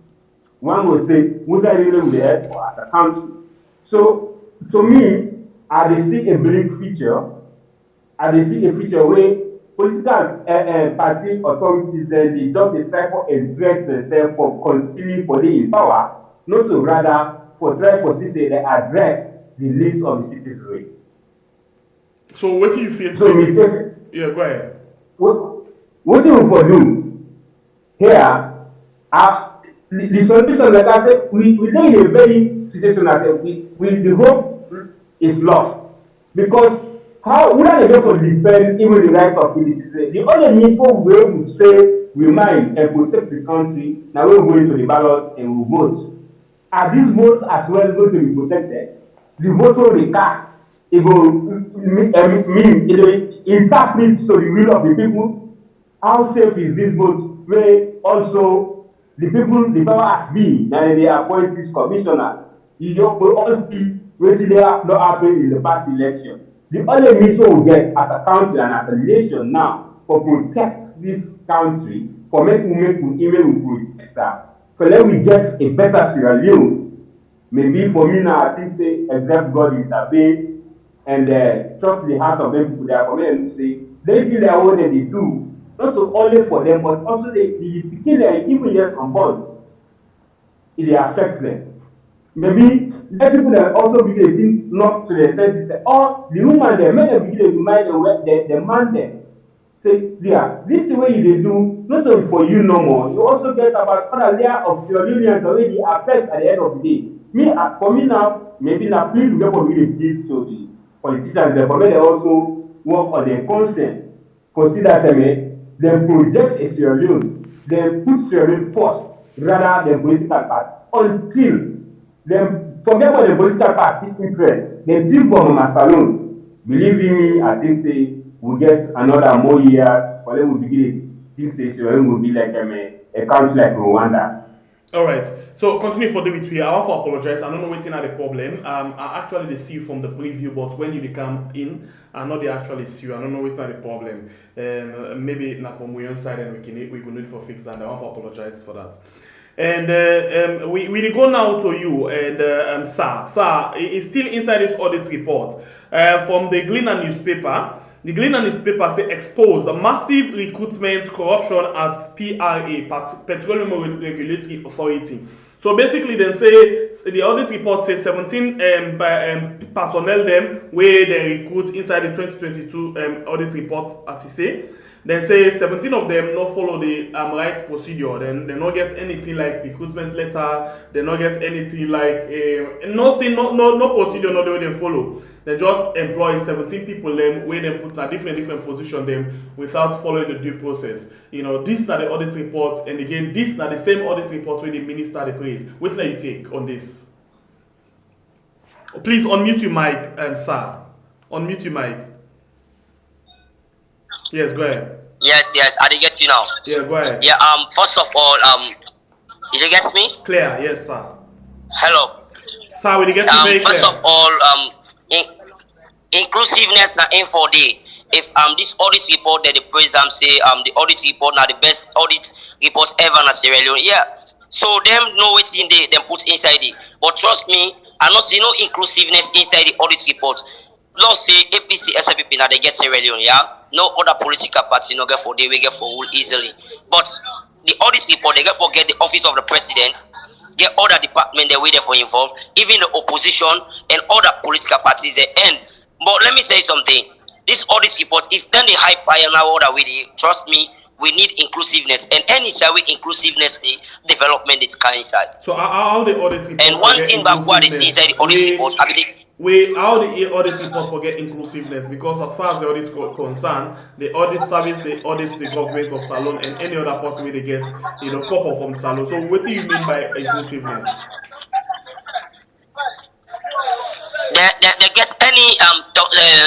One will say, whose side really we head for as a country. So, to me, I see a bleak future. I see a future where political party authorities then they just try for entrench themselves for continuing for the in power, not to rather for try for system they address the needs of the citizenry. So what do you feel? So Yeah, go ahead. What you for do here? The solution, like I said, we take a very situation that the hope is lost because how would I go for defend even the rights of citizens? The only meaningful way we say we mind and protect the country now we go into the ballot and we vote. Are these votes as well going to be protected? The vote will be cast. It will mean it will interpret to the will of the people. How safe is this vote? Where also the people, the power has been, and they appoint these commissioners. You don't will all see what they have not happened in the past election. The only mission we get as a country and as a nation now for protect this country, for make we protect that. So let me get a better Sierra Leone. Maybe for me now, I think say except God intervene and trust the heart of them people. They are coming and say they feel their own and they do. Not only for them, but also the people that even yet unborn, it affects them. Maybe let people that also begin to think not to the senses, or the woman there, make them begin to remind the man there. Say, yeah, this is the way they do, not only for you no more, you also get about other layer of your unions already affect at the end of the day. For me now, maybe now, please get what we give to the politicians there, but they also work on their conscience. For see that they project a Sierra Leone, they put Sierra Leone first rather than political party until they forget about the political party interest. They deal for Mama Salone. Believe in me, I think say we get another more years for them to begin. Think say Sierra Leone will be like a country like Rwanda. All right. So continue for David. I want to apologize. I don't know what's the problem. I actually they see you from the preview, but when you come in, I know they actually see you. I don't know what's the problem. Maybe not from your side, and we can need for fix that. I want to apologize for that. And we go now to you and Sir is still inside this audit report from the Gleaner newspaper. The Gleaner newspaper say exposed massive recruitment corruption at PRA, Petroleum Regulatory Authority. So basically, they say the audit report says 17 personnel them where they recruit inside the 2022 audit report, as he say. They say 17 of them not follow the right procedure. Then they not get anything like recruitment letter. They not get anything like nothing, no procedure, no way they follow. They just employ 17 people them where they put a different position them without following the due process. You know, this is not the audit report, and again, this is not the same audit report where the minister they praise. What do you take on this? Please unmute your mic, sir. Unmute your mic. Yes, go ahead. Yes, I did get you now. Yeah, go ahead. Yeah, first of all, did you get me? Clear, yes, sir. Hello. Sir, we get you very clear. First of all, inclusiveness na info day. If this audit report that the president say the audit report now the best audit report ever in Sierra Leone. Yeah. So them know what's in there, them put inside it. But trust me, I not see no inclusiveness inside the audit report. Let's say APC, SFP now they get Sierra Leone, yeah. No other political party no get for they will get for rule easily. But the audit report they get for get the office of the president, get other department they way there for involved, even the opposition and other political parties they end. But let me tell you something. This audit report, if then they hype now order with it, trust me, we need inclusiveness. And any side with inclusiveness, the development it can inside. So how the audit report? And one thing about what is inside the audit report, I believe. How the audit report forget inclusiveness? Because as far as the audit concerned, the audit service they audit the government of Salon and any other person where they get copper from Salon. So what do you mean by inclusiveness? They get any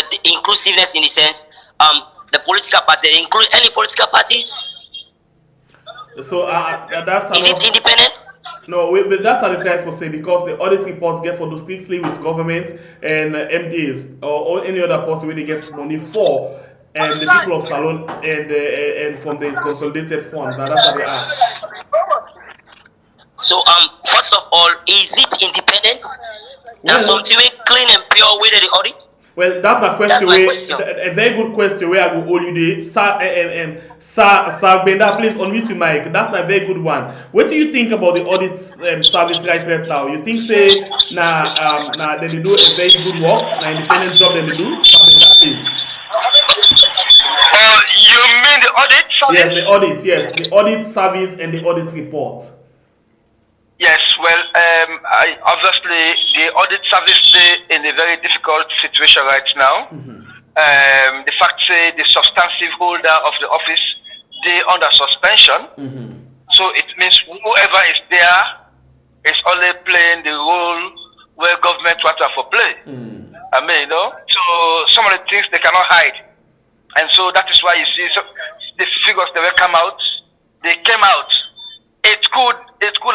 the inclusiveness in the sense the political party, they include any political parties. So that's is it independent? No, but that's at the time for say because the audit reports get for those strictly with government and MDs or any other person where they get money for the people of Salon and from the consolidated funds. Now that's what they ask. So first of all, is it independent? That's something clean and pure way to the audit? Well, that's a question. A very good question where I go hold you there. Sir Benda, please unmute your mic. That's a very good one. What do you think about the audit service right now? You think say they do a very good work, independent job they do? Sir Benda, please. You mean the audit service? Yes, the audit. Yes, the audit service and the audit report. Yes, well, obviously the audit service is in a very difficult situation right now. The fact say the substantive holder of the office, they under suspension. So it means whoever is there is only playing the role where government wants to play. I mean, you know, so some of the things they cannot hide. And so that is why you see the figures that will come out, they came out. It could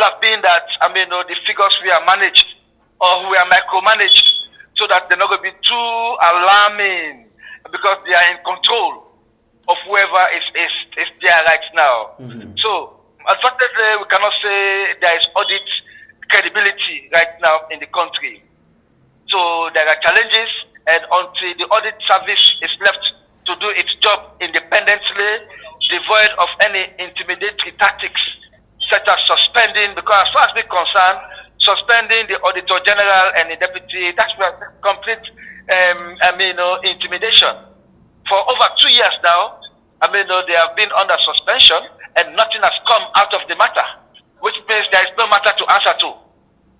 have been that, I mean, you know, the figures we are managed or we are micromanaged so that they're not going to be too alarming because they are in control of whoever is there right now. So, unfortunately, we cannot say there is audit credibility right now in the country. So, there are challenges, and until the audit service is left to do its job independently, devoid of any intimidatory tactics, such as suspending, because as far as we're concerned, suspending the Auditor General and the Deputy, that's complete, intimidation. For over 2 years now, they have been under suspension and nothing has come out of the matter, which means there is no matter to answer to.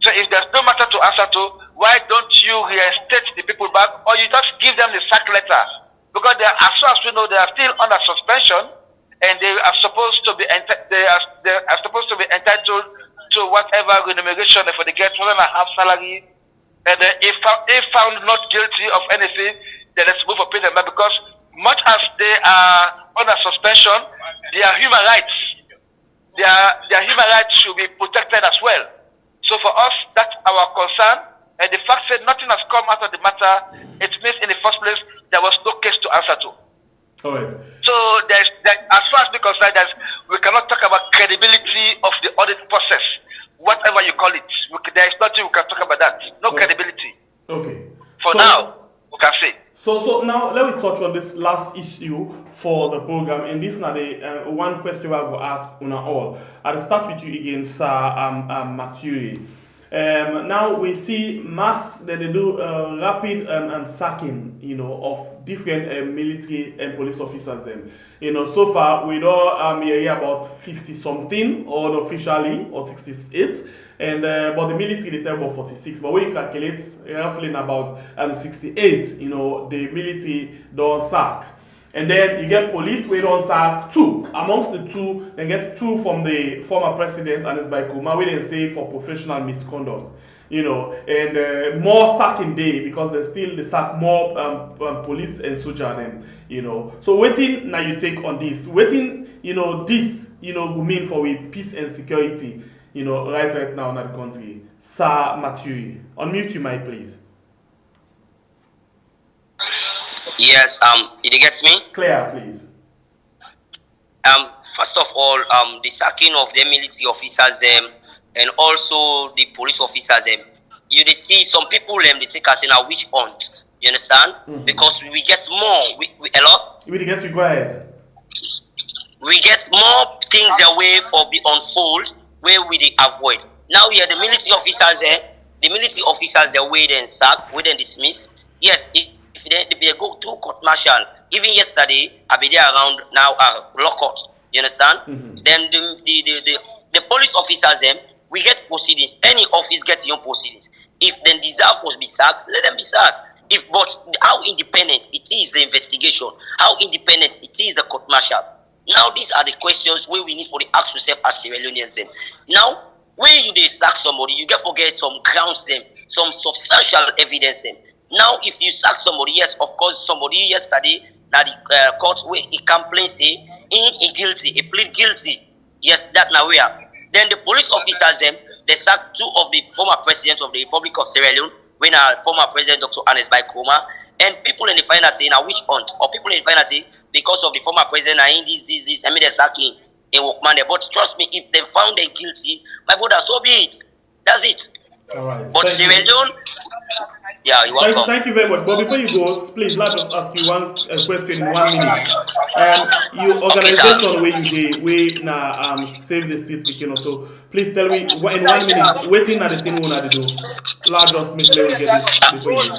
So if there's no matter to answer to, why don't you reinstate the people back, or you just give them the sack letter? Because they are, as far as we know, they are still under suspension, and they are supposed to be entitled to whatever remuneration for the get 1.5 salary. And if found not guilty of anything, then let's move up in them. Because much as they are under suspension, their human rights, their human rights should be protected as well. So for us, that's our concern. And the fact that nothing has come out of the matter, it means in the first place, there was no case to answer to. All right. So as far as we're concerned, we cannot talk about credibility of the audit process, whatever you call it. There is nothing we can talk about that. No credibility. Okay. For now, we can say. So now let me touch on this last issue for the program, and this is the one question I will ask una all. I'll start with you again, Sir Mathieu. Now we see mass that they do rapid sacking, of different military and police officers. Then, so far we don't hear about 50 something, or officially, or 68, and but the military they tell about 46. But we calculate roughly about 68. The military don't sack. And then you get police, we don't sack 2. Amongst the 2, they get 2 from the former president and his by Kuma, we didn't say for professional misconduct, and more sacking day because they sack more police and soldier them, So waiting now you take on this. Waiting, this, will mean for we peace and security, right now in the country. Sir Mathieu, unmute your mic, please. Yes, did you get me? Clear, please. First of all, the sacking of the military officers and also the police officers you see some people they take us in a witch hunt. You understand? Because we get more. We a lot. We get to go ahead. We get more things away for be unfold where we avoid. Now we are the military officers the military officers they wait and sack, wait and dismiss. Yes, if they go through court martial, even yesterday, I be there around now law court. You understand? Then the police officers we get proceedings. Any office gets your proceedings. If they deserve to be sacked, let them be sacked. But how independent it is the investigation, how independent it is the court martial. Now these are the questions where we need for the ask yourself as Sierra Leoneans. Now, when you sack somebody, you get forget some grounds some substantial evidence Now, if you sack somebody, yes, of course, somebody yesterday, that the court where he complains say, he guilty, he plead guilty. Yes, that now we are. Then the police officers, they sacked 2 of the former presidents of the Republic of Sierra Leone, when former president Dr. Anes Baikoma, and people in the finance say, now which hunt, or people in the finance say, because of the former president, this, I mean, they're sacking a workman there. But trust me, if they found them guilty, my brother, so be it. That's it. All right. But Sierra Leone, yeah, you're welcome. Thank you very much. But before you go, please let us ask you one question in 1 minute. Your organization where you we now save the state speaking also. Please tell me in 1 minute. Waiting at the thing we want to do. Large us make we get this before you.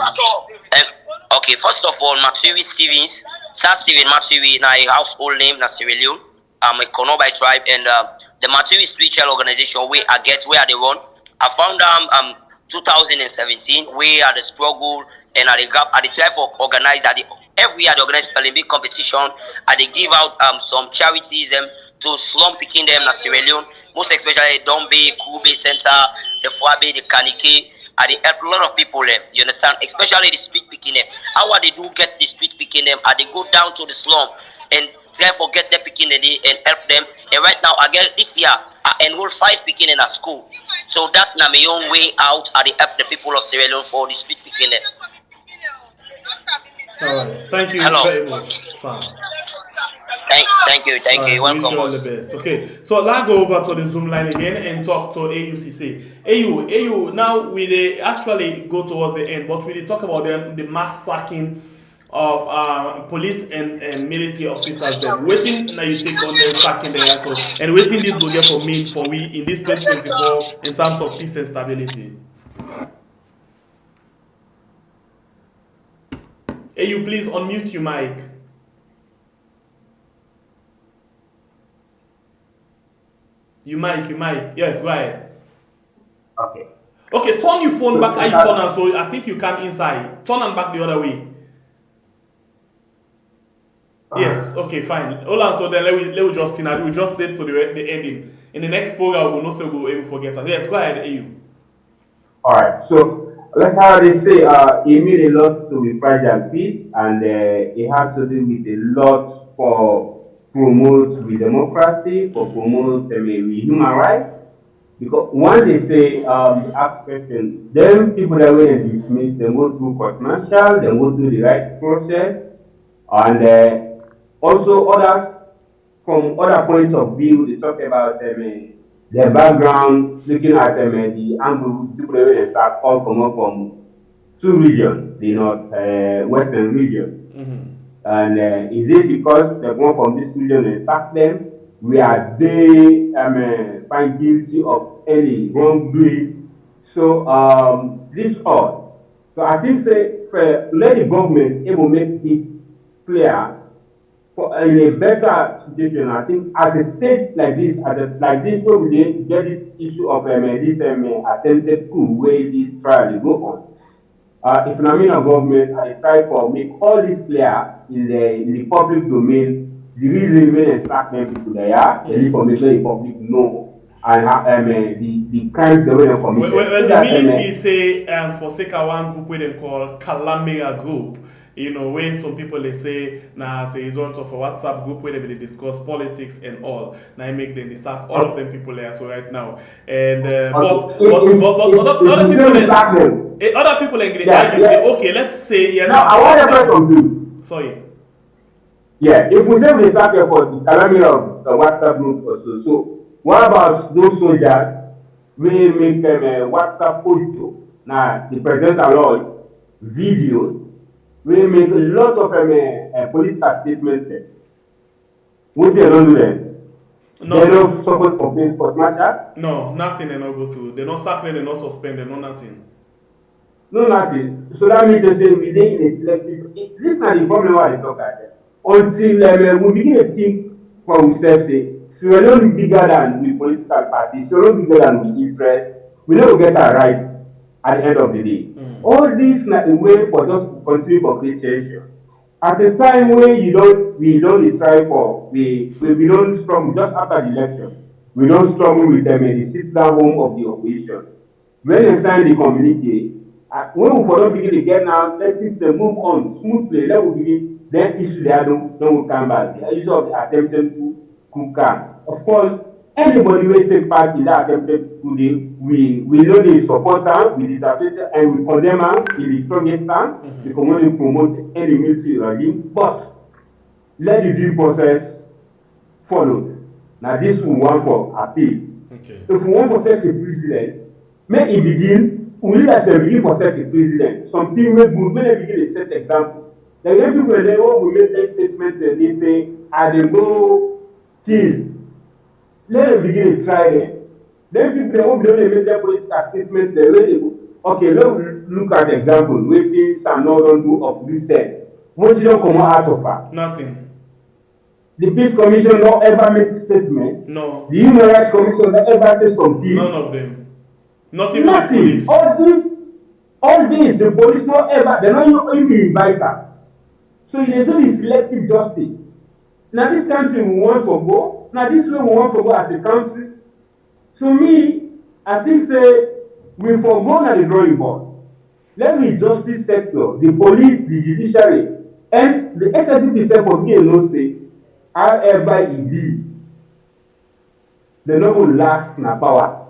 Okay, first of all, Matthew Stevens, Sir Stephen Matthew, na a household name, na Sierra Leone. I'm a Kono by tribe, and the Matthew spiritual organization where they run. I found 2017 where at the struggle and at the gap at the try for organize every year they organize spelling bee competition and they give out some charities to slum picking them in Sierra Leone, most especially Dombe, Kube Center, the Fwabe, the Kanike, and they help a lot of people them, you understand, especially the street picking them. How are they do get the street picking them? Are they go down to the slum and try for get them picking them and help them? And right now, again this year, I enroll 5 picking in a school. So that na my own way out at the help the people of Sierra Leone for the street picking them. Alright, thank you very much, sir. Thank you. Welcome. Wish you all the best. Okay, so let's go over to the Zoom line again and talk to AUCC. AU, now we actually go towards the end, but we talk about the mass sacking of police and military officers. Then waiting now you take on the sacking there, so and waiting this go get for we in this 2024 in terms of peace and stability. AU, please unmute your mic. You mic. Yes, go ahead. Okay, turn your phone back. I turn and so I think you come inside. Turn and back the other way. Yes, okay, fine. Hold on, so then let we just we just get to the ending. In the next program, we'll not say we'll able forget us. Yes, go ahead, AU. Alright, so like how they say, it means a lot to be fragile peace, and it has to do with a lot for promote the democracy, for promote human rights. Because when they say ask question, them people that were dismissed, they go through court martial, they go through the rights process, and also others from other points of view, they talk about their background, looking at the angle people that were start all come up from 2 regions, the north western region. Mm-hmm. And is it because they come from this region and sack them? Were they find guilty of any wrongdoing? So this all. So I think say let the government able make this clear for in a better situation. I think as a state like this, like this, where we get this issue of this attempted coup where the trial they go on. If I mean a government, I try for make all this clear in the public domain. The reason when start people there, the information the public know and the crimes they were committed. Well, the military say for Seka one group where they call Kalamea group. You know, when some people they say as a result of a WhatsApp group where they discuss politics and all, now I make them sack all of them people there so right now. And but other people agree. Say okay, let's say yes. Now I want to from you. Sorry. Yeah, if we say we start for the calamity of the WhatsApp group also, so what about those soldiers? We make them a WhatsApp photo. Now the president allowed videos. We make a lot of political statements there. What they don't do then? No. They don't support complaint court martial? No, nothing they not go through. They not sack them, they not suspend them, no nothing. No, nothing. So that means they say we dey in a selective. This is not the problem why they talk like that. Until we begin to think for ourselves, say, Sierra Leone bigger than the political parties, Sierra Leone bigger than the interest, we don't get our right at the end of the day. All this is not a way for us to continue for creation. At a time when we don't try for, we don't struggle just after the election. We don't struggle with them in the sit-down home of the opposition. When they sign the communique, when we don't begin to get now, let things move on smoothly, let we begin, then issue there don't come back. The issue of the attempted coup come. Of course, anybody will take part in that attempted coup, we know they support her, we disassociate her, and we condemn her in the strongest term, because we want to promote any military regime, but let the due process follow. Now this we want for appeal. Okay. If we want for such a president, may it begin, we need that they begin for such a president. Something will good, when they begin to set example. Like when people they will make their statements and they say, they go kill. Let them begin to try them. Then people they won't be able to make their political statements the way they go. Okay, let's look at the example, which is some northern do of reset. What you don't come out of her? Nothing. The Peace Commission don't ever make statements. No. The Human Rights Commission don't ever say something. None of them. Not even Nothing. the police. All this, the police don't ever, they don't even invite her. So there's only selective justice. Now this country we want to go. Now this way we want to go as a country. To me, I think say we forgo at the drawing board. Let the justice sector, the police, the judiciary, and the SLP itself for me no say, however it be, they no go last na power.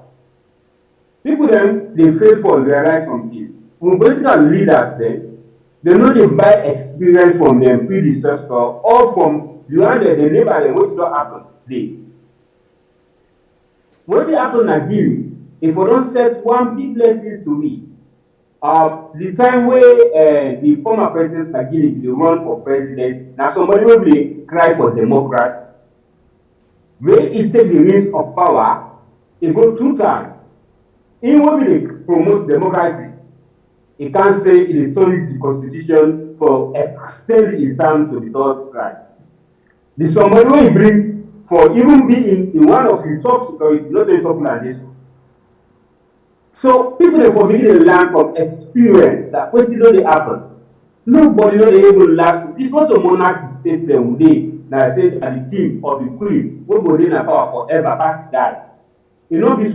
People then they fail for realize something. When political leaders then, they know they buy experience from them predecessor or from the one that they neighbor them, which don't happen today. What happened in Nigeria, if we don't set one big lesson to me, the time where the former president Nigeria they run for presidency, now somebody will be cry for democracy. When he take the reins of power, he go 2 times. He will be promote democracy. He can't say he turn the constitution for extend in terms to the 3rd time. The somebody will bring for even being in one of the top security, not a top like this. So people are forbidden to learn from experience that what you know they happen. Nobody know they able to learn. This not a monarchy state them they now say that the king or the queen will go in power forever past that. You know this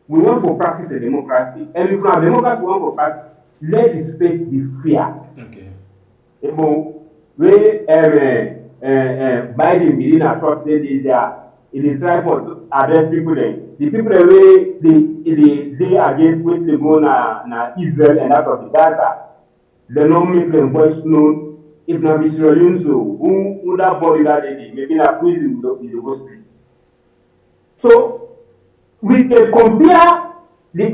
we want to practice a democracy. And if our democracy want to practice, let the space be fair. Okay. Where Biden within a trust is there. It is try for to address people there. The people that they against which they go na Israel and out of the Gaza, they don't make them voice known. If not Israelis, so who that body that they maybe in a prison in the hospital. So we can compare the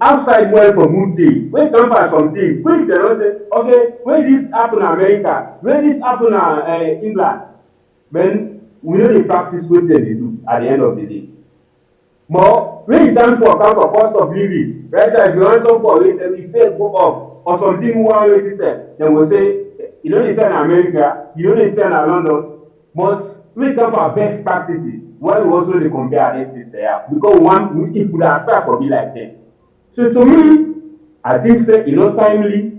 outside world for good thing. When come for something, when they don't say, okay, when this happen in America, when this happen in England, then we know the practice what they do at the end of the day. But when it comes for account of cost of living, right now if you want to talk for it, if they go up or something one way system, then we'll say, you don't understand America, you don't understand London, but when it comes for best practices, why we also they compare against this there? Because one, if we are start for be like that. So to me, I think say timely,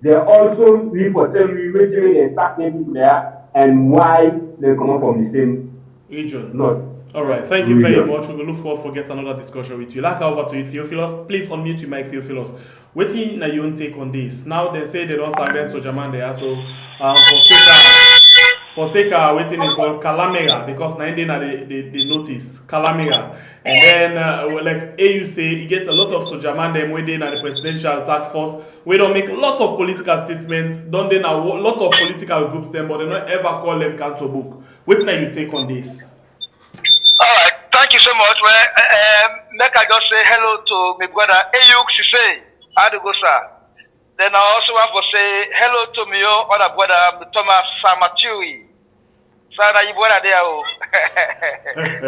they also need for tell me which way they start people there and why they come up from the same region. Not. All right, thank you very much. We will look forward for get another discussion with you. Like over to you, Theophilus. Please unmute your mic, Theophilus. Waiting na your own take on this. Now they say they don't silence Sojaman there, so for sake waiting they call Calamera because 19 they notice Calamera. And then like AU say you get a lot of Sojaman them waiting at the presidential task force. We don't make lots of political statements, don't they now lot of political groups them, but they don't ever call them council book. Waiting na you take on this. All right, thank you so much. Well, make I just say hello to my brother Ayuk Sise. How do you go, sir? Then I also want to say hello to my other brother Thomas Samaturi. So now you brother there. Oh.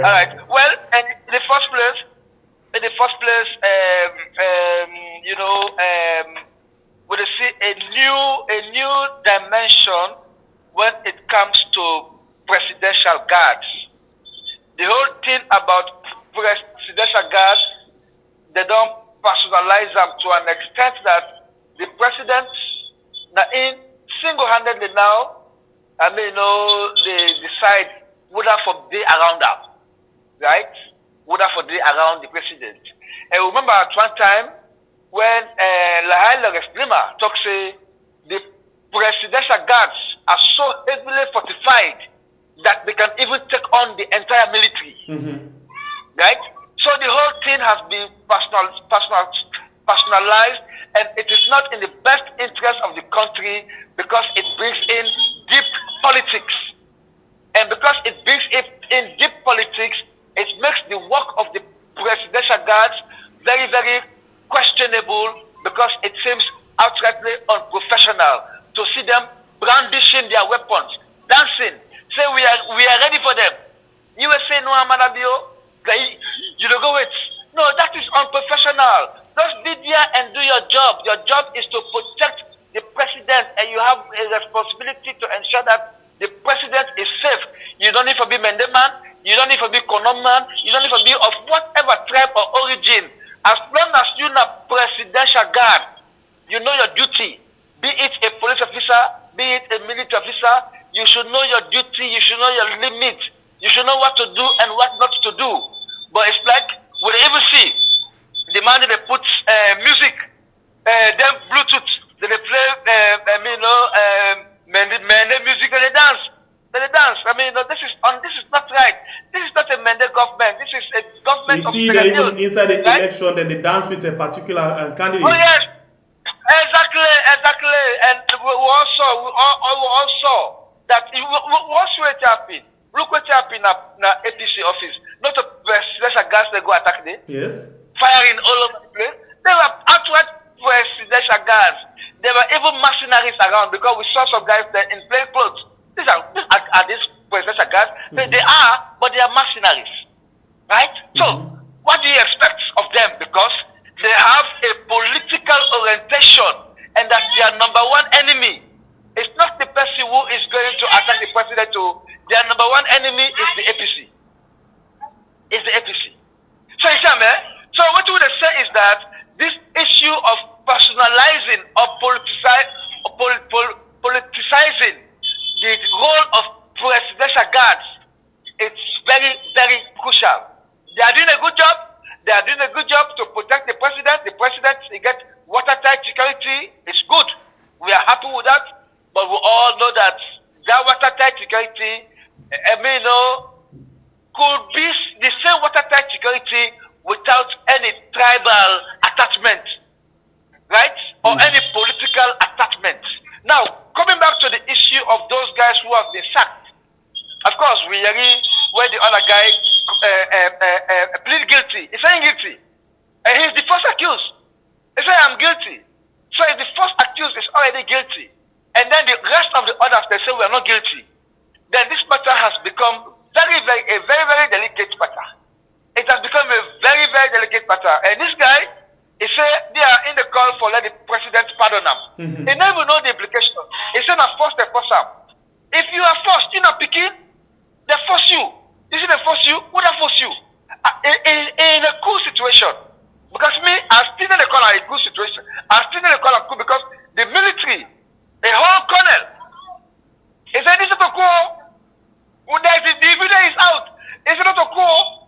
All right. Well, in the first place, we see a new dimension when it comes to presidential guards. The whole thing about presidential guards, they don't personalize them to an extent that the president, in single-handedly now, they decide whether for day around them, right? Whether for day around the president. And remember at one time when Lahail Resplima talks say the presidential guards are so heavily fortified that they can even take on the entire military. Right? So the whole thing has been personalized, and it is not in the best interest of the country because it brings in deep politics. And because it brings in deep politics, it makes the work of the presidential guards very, very questionable because it seems outrightly unprofessional to see them brandishing their weapons, dancing, say we are ready for them. You will say no, Amanabio. You don't go with. No, that is unprofessional. Just be there and do your job. Your job is to protect the president president and you have a responsibility to ensure that the president is safe. You don't need to be Mendeman, you don't need to be Konoman, you don't need to be of whatever tribe or origin. As long as you're not presidential guard, you know your duty. Be it a police officer, be it a military officer, you should know your duty, you should know your limit, you should know what to do and what not to do. But it's like, we even see the man that they put music, then Bluetooth, then they play, music and they dance. I mean, this is not right. This is not a Mende government. This is a government of you see that even inside the election, then they dance with a particular candidate. Oh yes, exactly. And we all saw that. What's what happened? Look what happened in the APC office. Not a presidential guards they go attack them. Yes. Firing all over the place. They were outright presidential guards. There were even mercenaries around because we saw some guys there in plain clothes. These are these presidential guards. They are, but they are mercenaries. Right? So, what do you expect of them? Because they have a political orientation and that their number one enemy is not the person who is going to attack the president. Their number one enemy is the APC. Is the APC. So what we would say is that this issue of personalizing or politicizing the role of presidential guards, it's very, very crucial. They are doing a good job. They are doing a good job to protect the president. The president gets watertight security. It's good. We are happy with that. But we all know that that watertight security, could be the same watertight security without any tribal attachment, right? Or any political attachment. Now, coming back to the issue of those guys who have been sacked, of course, we agree where the other guy plead guilty. He's saying guilty. And he's the first accused. He said, I'm guilty. So if the first accused is already guilty, and then the rest of the others, they say we are not guilty, then this matter has become a very delicate matter. It has become a very, very delicate matter. And this guy, he said they are in the call for let the president pardon them. They never know the implication. He said, "Not force, they force them. If you are forced, you're not picking, they force you. You see, they force you, would they force you? In a cool situation. Because me, I'm still in the call a good situation. I'm still in the call cool because the military, a whole colonel, he said, this is not a cool. The video is out. It's not a cool.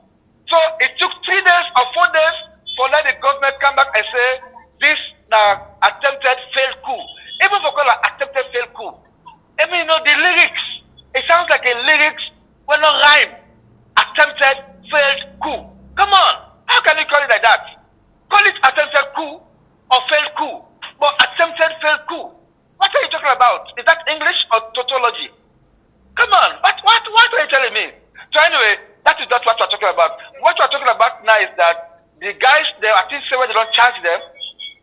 So it took 3 days or 4 days for let the government come back and say this attempted failed coup. Even for call attempted failed coup. I mean, the lyrics, it sounds like a lyrics when not rhyme. Attempted failed coup. Come on, how can you call it like that? Call it attempted coup or failed coup. But attempted failed coup. What are you talking about? Is that English or tautology? Come on, what are you telling me? So anyway, that is not what we're talking about. What we're talking about now is that the guys, I think say when they don't charge them,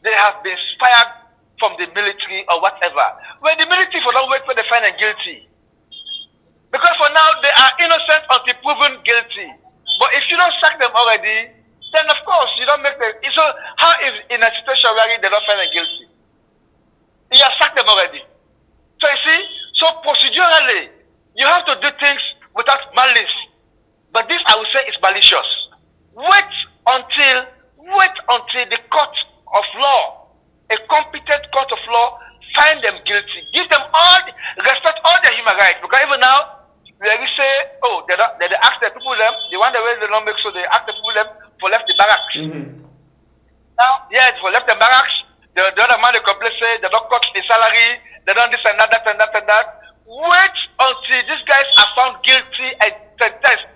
they have been fired from the military or whatever. When the military for don't wait for they find them guilty. Because for now, they are innocent until proven guilty. But if you don't sack them already, then of course you don't make them. So how is in a situation where they don't find them guilty? You have sacked them already. So you see, so procedurally, you have to do things without malice. But this, I would say, is malicious. Wait until the court of law, a competent court of law, find them guilty. Give them respect all their human rights. Because even now, we say, oh, they ask the people them, the one that way they don't make sure they ask the people them for left the barracks. Now, yeah, for left the barracks, the other man they complain say they don't cut the salary, they don't this and that and that and that. Wait until these guys are found guilty and sentenced,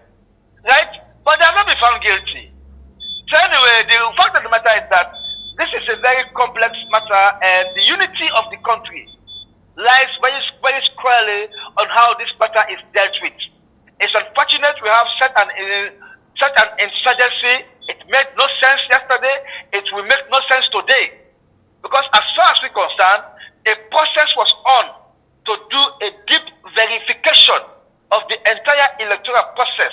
right? But they have not been found guilty. So anyway, the fact of the matter is that this is a very complex matter, and the unity of the country lies very, very squarely on how this matter is dealt with. It's unfortunate we have such an insurgency. It made no sense yesterday. It will make no sense today. Because as far as we're concerned, a process was on to do a deep verification of the entire electoral process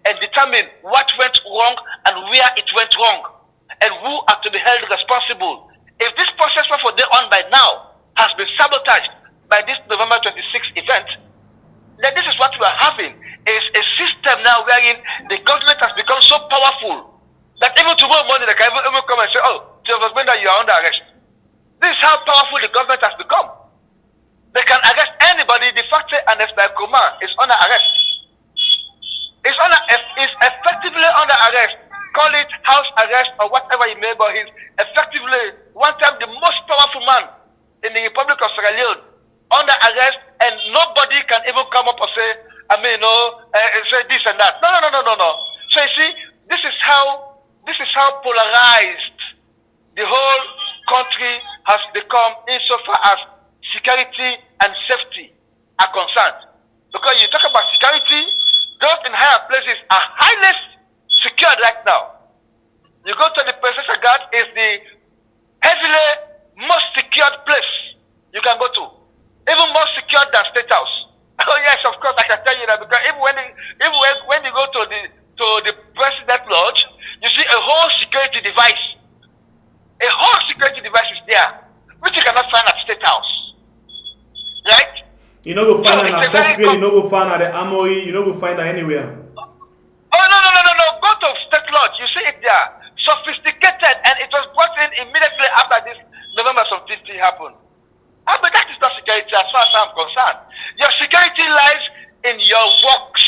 and determine what went wrong and where it went wrong and who are to be held responsible. If this process for day on by now has been sabotaged, we are having is a system now wherein the government has become so powerful that even tomorrow morning they can even come and say, oh, Chief Benda, you are under arrest. This is how powerful the government has become. They can arrest anybody. The fact that an command is under arrest. Is effectively under arrest. Call it house arrest or whatever you may, but he's effectively one time the most powerful man in the Republic of Sierra Leone under arrest, and nobody can even come up and say, say this and that. No. So you see, this is how polarized the whole country has become insofar as security and safety are concerned. Because you talk about security, those in higher places are highly secured right now. You go to the presidential guard, is the heavily most secured place you can go to. Even more secured than State House. Oh yes, of course I can tell you that, because even when you go to the President Lodge, you see a whole security device. A whole security device is there, which you cannot find at State House. Right? You know go find at Kargbo, you know go find at the Armory, you know go find that anywhere. Oh no. Go to State Lodge, you see it there. Sophisticated, and it was brought in immediately after this November something happened. But that is not security as far as I'm concerned. Your security lies in your works.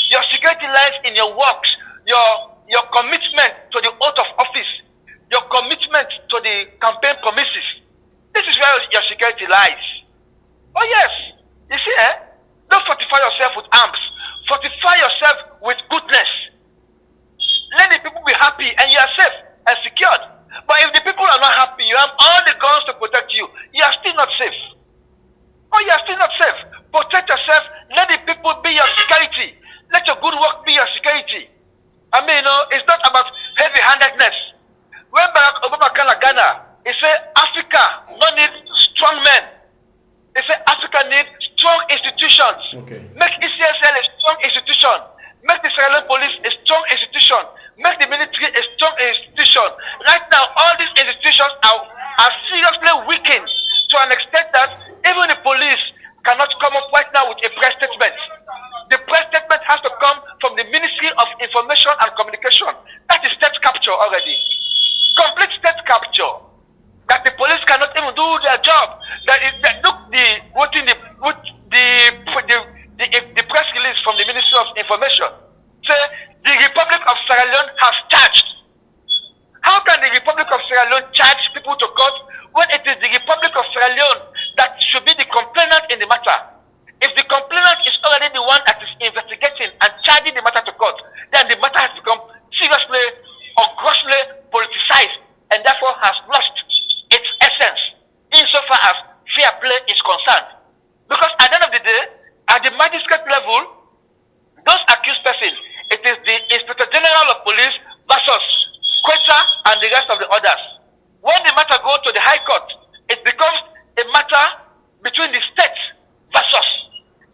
Your security lies in your works. Your commitment to the oath of office. Your commitment to the campaign promises. This is where your security lies. Oh yes. You see, don't fortify yourself with arms. Fortify yourself with goodness. Let the people be happy and you are safe and secured. But if the people are not happy, you have all the guns to protect you, you are still not safe. Oh, you are still not safe. Protect yourself. Let the people be your security. Let your good work be your security. It's not about heavy-handedness. When Barack Obama came to Ghana, he said Africa don't need strong men. He said Africa needs strong institutions. Okay. Make ECSL a strong institution. Make the Sierra Leone police a strong institution. Make the military a strong institution. Right now, all these institutions are seriously weakened to an extent that even the police cannot come up right now with a press statement. The press statement has to come from the Ministry of Information and Communication. That is state capture already. Complete state capture. That the police cannot even do their job. The press release from the Ministry of Information say the Republic of Sierra Leone has charged. How can the Republic of Sierra Leone charge people to court when it is the Republic of Sierra Leone that should be the complainant in the matter? If the complainant is already the one that is investigating and charging the matter to court, then the matter has become seriously or grossly politicized and therefore has lost its essence insofar as fair play is concerned. Because at the end of the day, at the magistrate level, those accused persons, it is the Inspector General of Police versus Quetta and the rest of the others. When the matter goes to the High Court, it becomes a matter between the state versus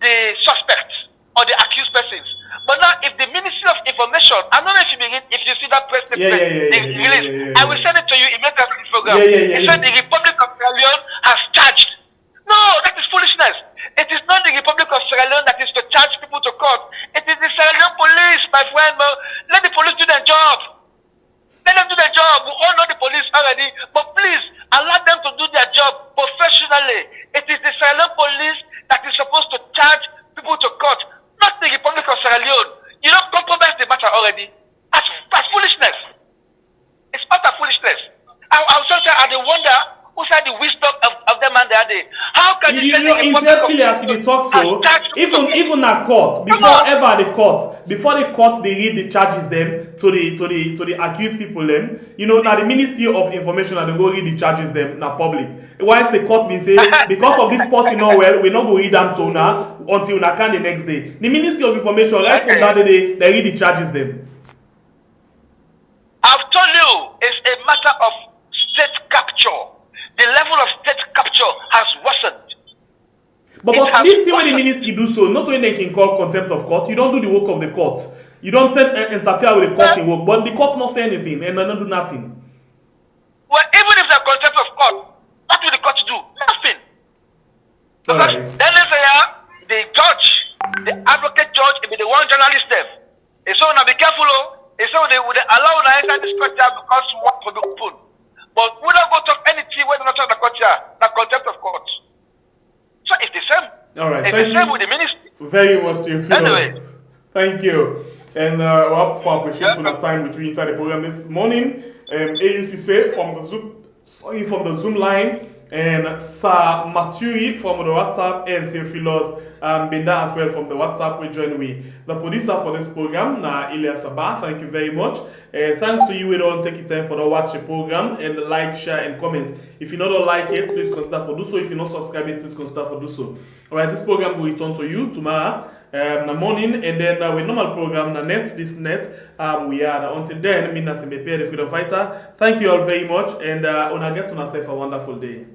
the suspect or the accused persons. But now, if the Ministry of Information, I don't know if you see that press release, I will send it to you immediately after this program. It said the Republic of Sierra Leone has charged. No, that is foolishness. It is not the Republic of Sierra Leone that is to charge people to court. It is the Sierra Leone police, my friend. Let the police do their job. Let them do their job. We all know the police already, but please allow them to do their job professionally. It is the Sierra Leone police that is supposed to charge people to court, not the Republic of Sierra Leone. You don't compromise the matter already. That's foolishness. It's utter foolishness. I was just saying, I wonder who said the wisdom of them and the other day. How can you say interestingly as you talk so, even a court, before the court they read the charges them to the accused people them, now the Ministry of Information and they go read the charges them now public. Whilst the court been say because of this person not well, we not go read them to now until na can the next day. The Ministry of Information right from that day they read the charges them. I've told you it's a matter of state capture. The level of state capture has worsened. But this thing when the ministry do so, not when they can call contempt of court, you don't do the work of the court. You don't interfere with the court in work, but the court not say anything and they don't do nothing. Well, even if they're contempt of court, what will the court do? Nothing. Because then they say, the judge the advocate judge will be the one journalist them. And so now be careful, and so they would allow to enter this culture because you want to be open. But we don't go talk anything when not talk the culture, the contempt of court. So it's the same. All right, it's the same with the ministry. Very much, Anyway. Thank you. And well, for appreciating the time with you inside the program this morning. AUCC from the Zoom line, and Sir Maturi from the WhatsApp, and Theophilos Benda as well from the WhatsApp will join me. The producer for this program, Ilya Sabah, thank you very much. Thanks to you, we don't take it time for the watch the program and like, share, and comment. If you don't like it, please consider for do so. If you're not subscribing, please consider for do so. Alright, this program will return to you tomorrow in the morning, and then with normal program, this net, we are until then, me Nasimbe, the freedom fighter. Thank you all very much, and get to yourself a wonderful day.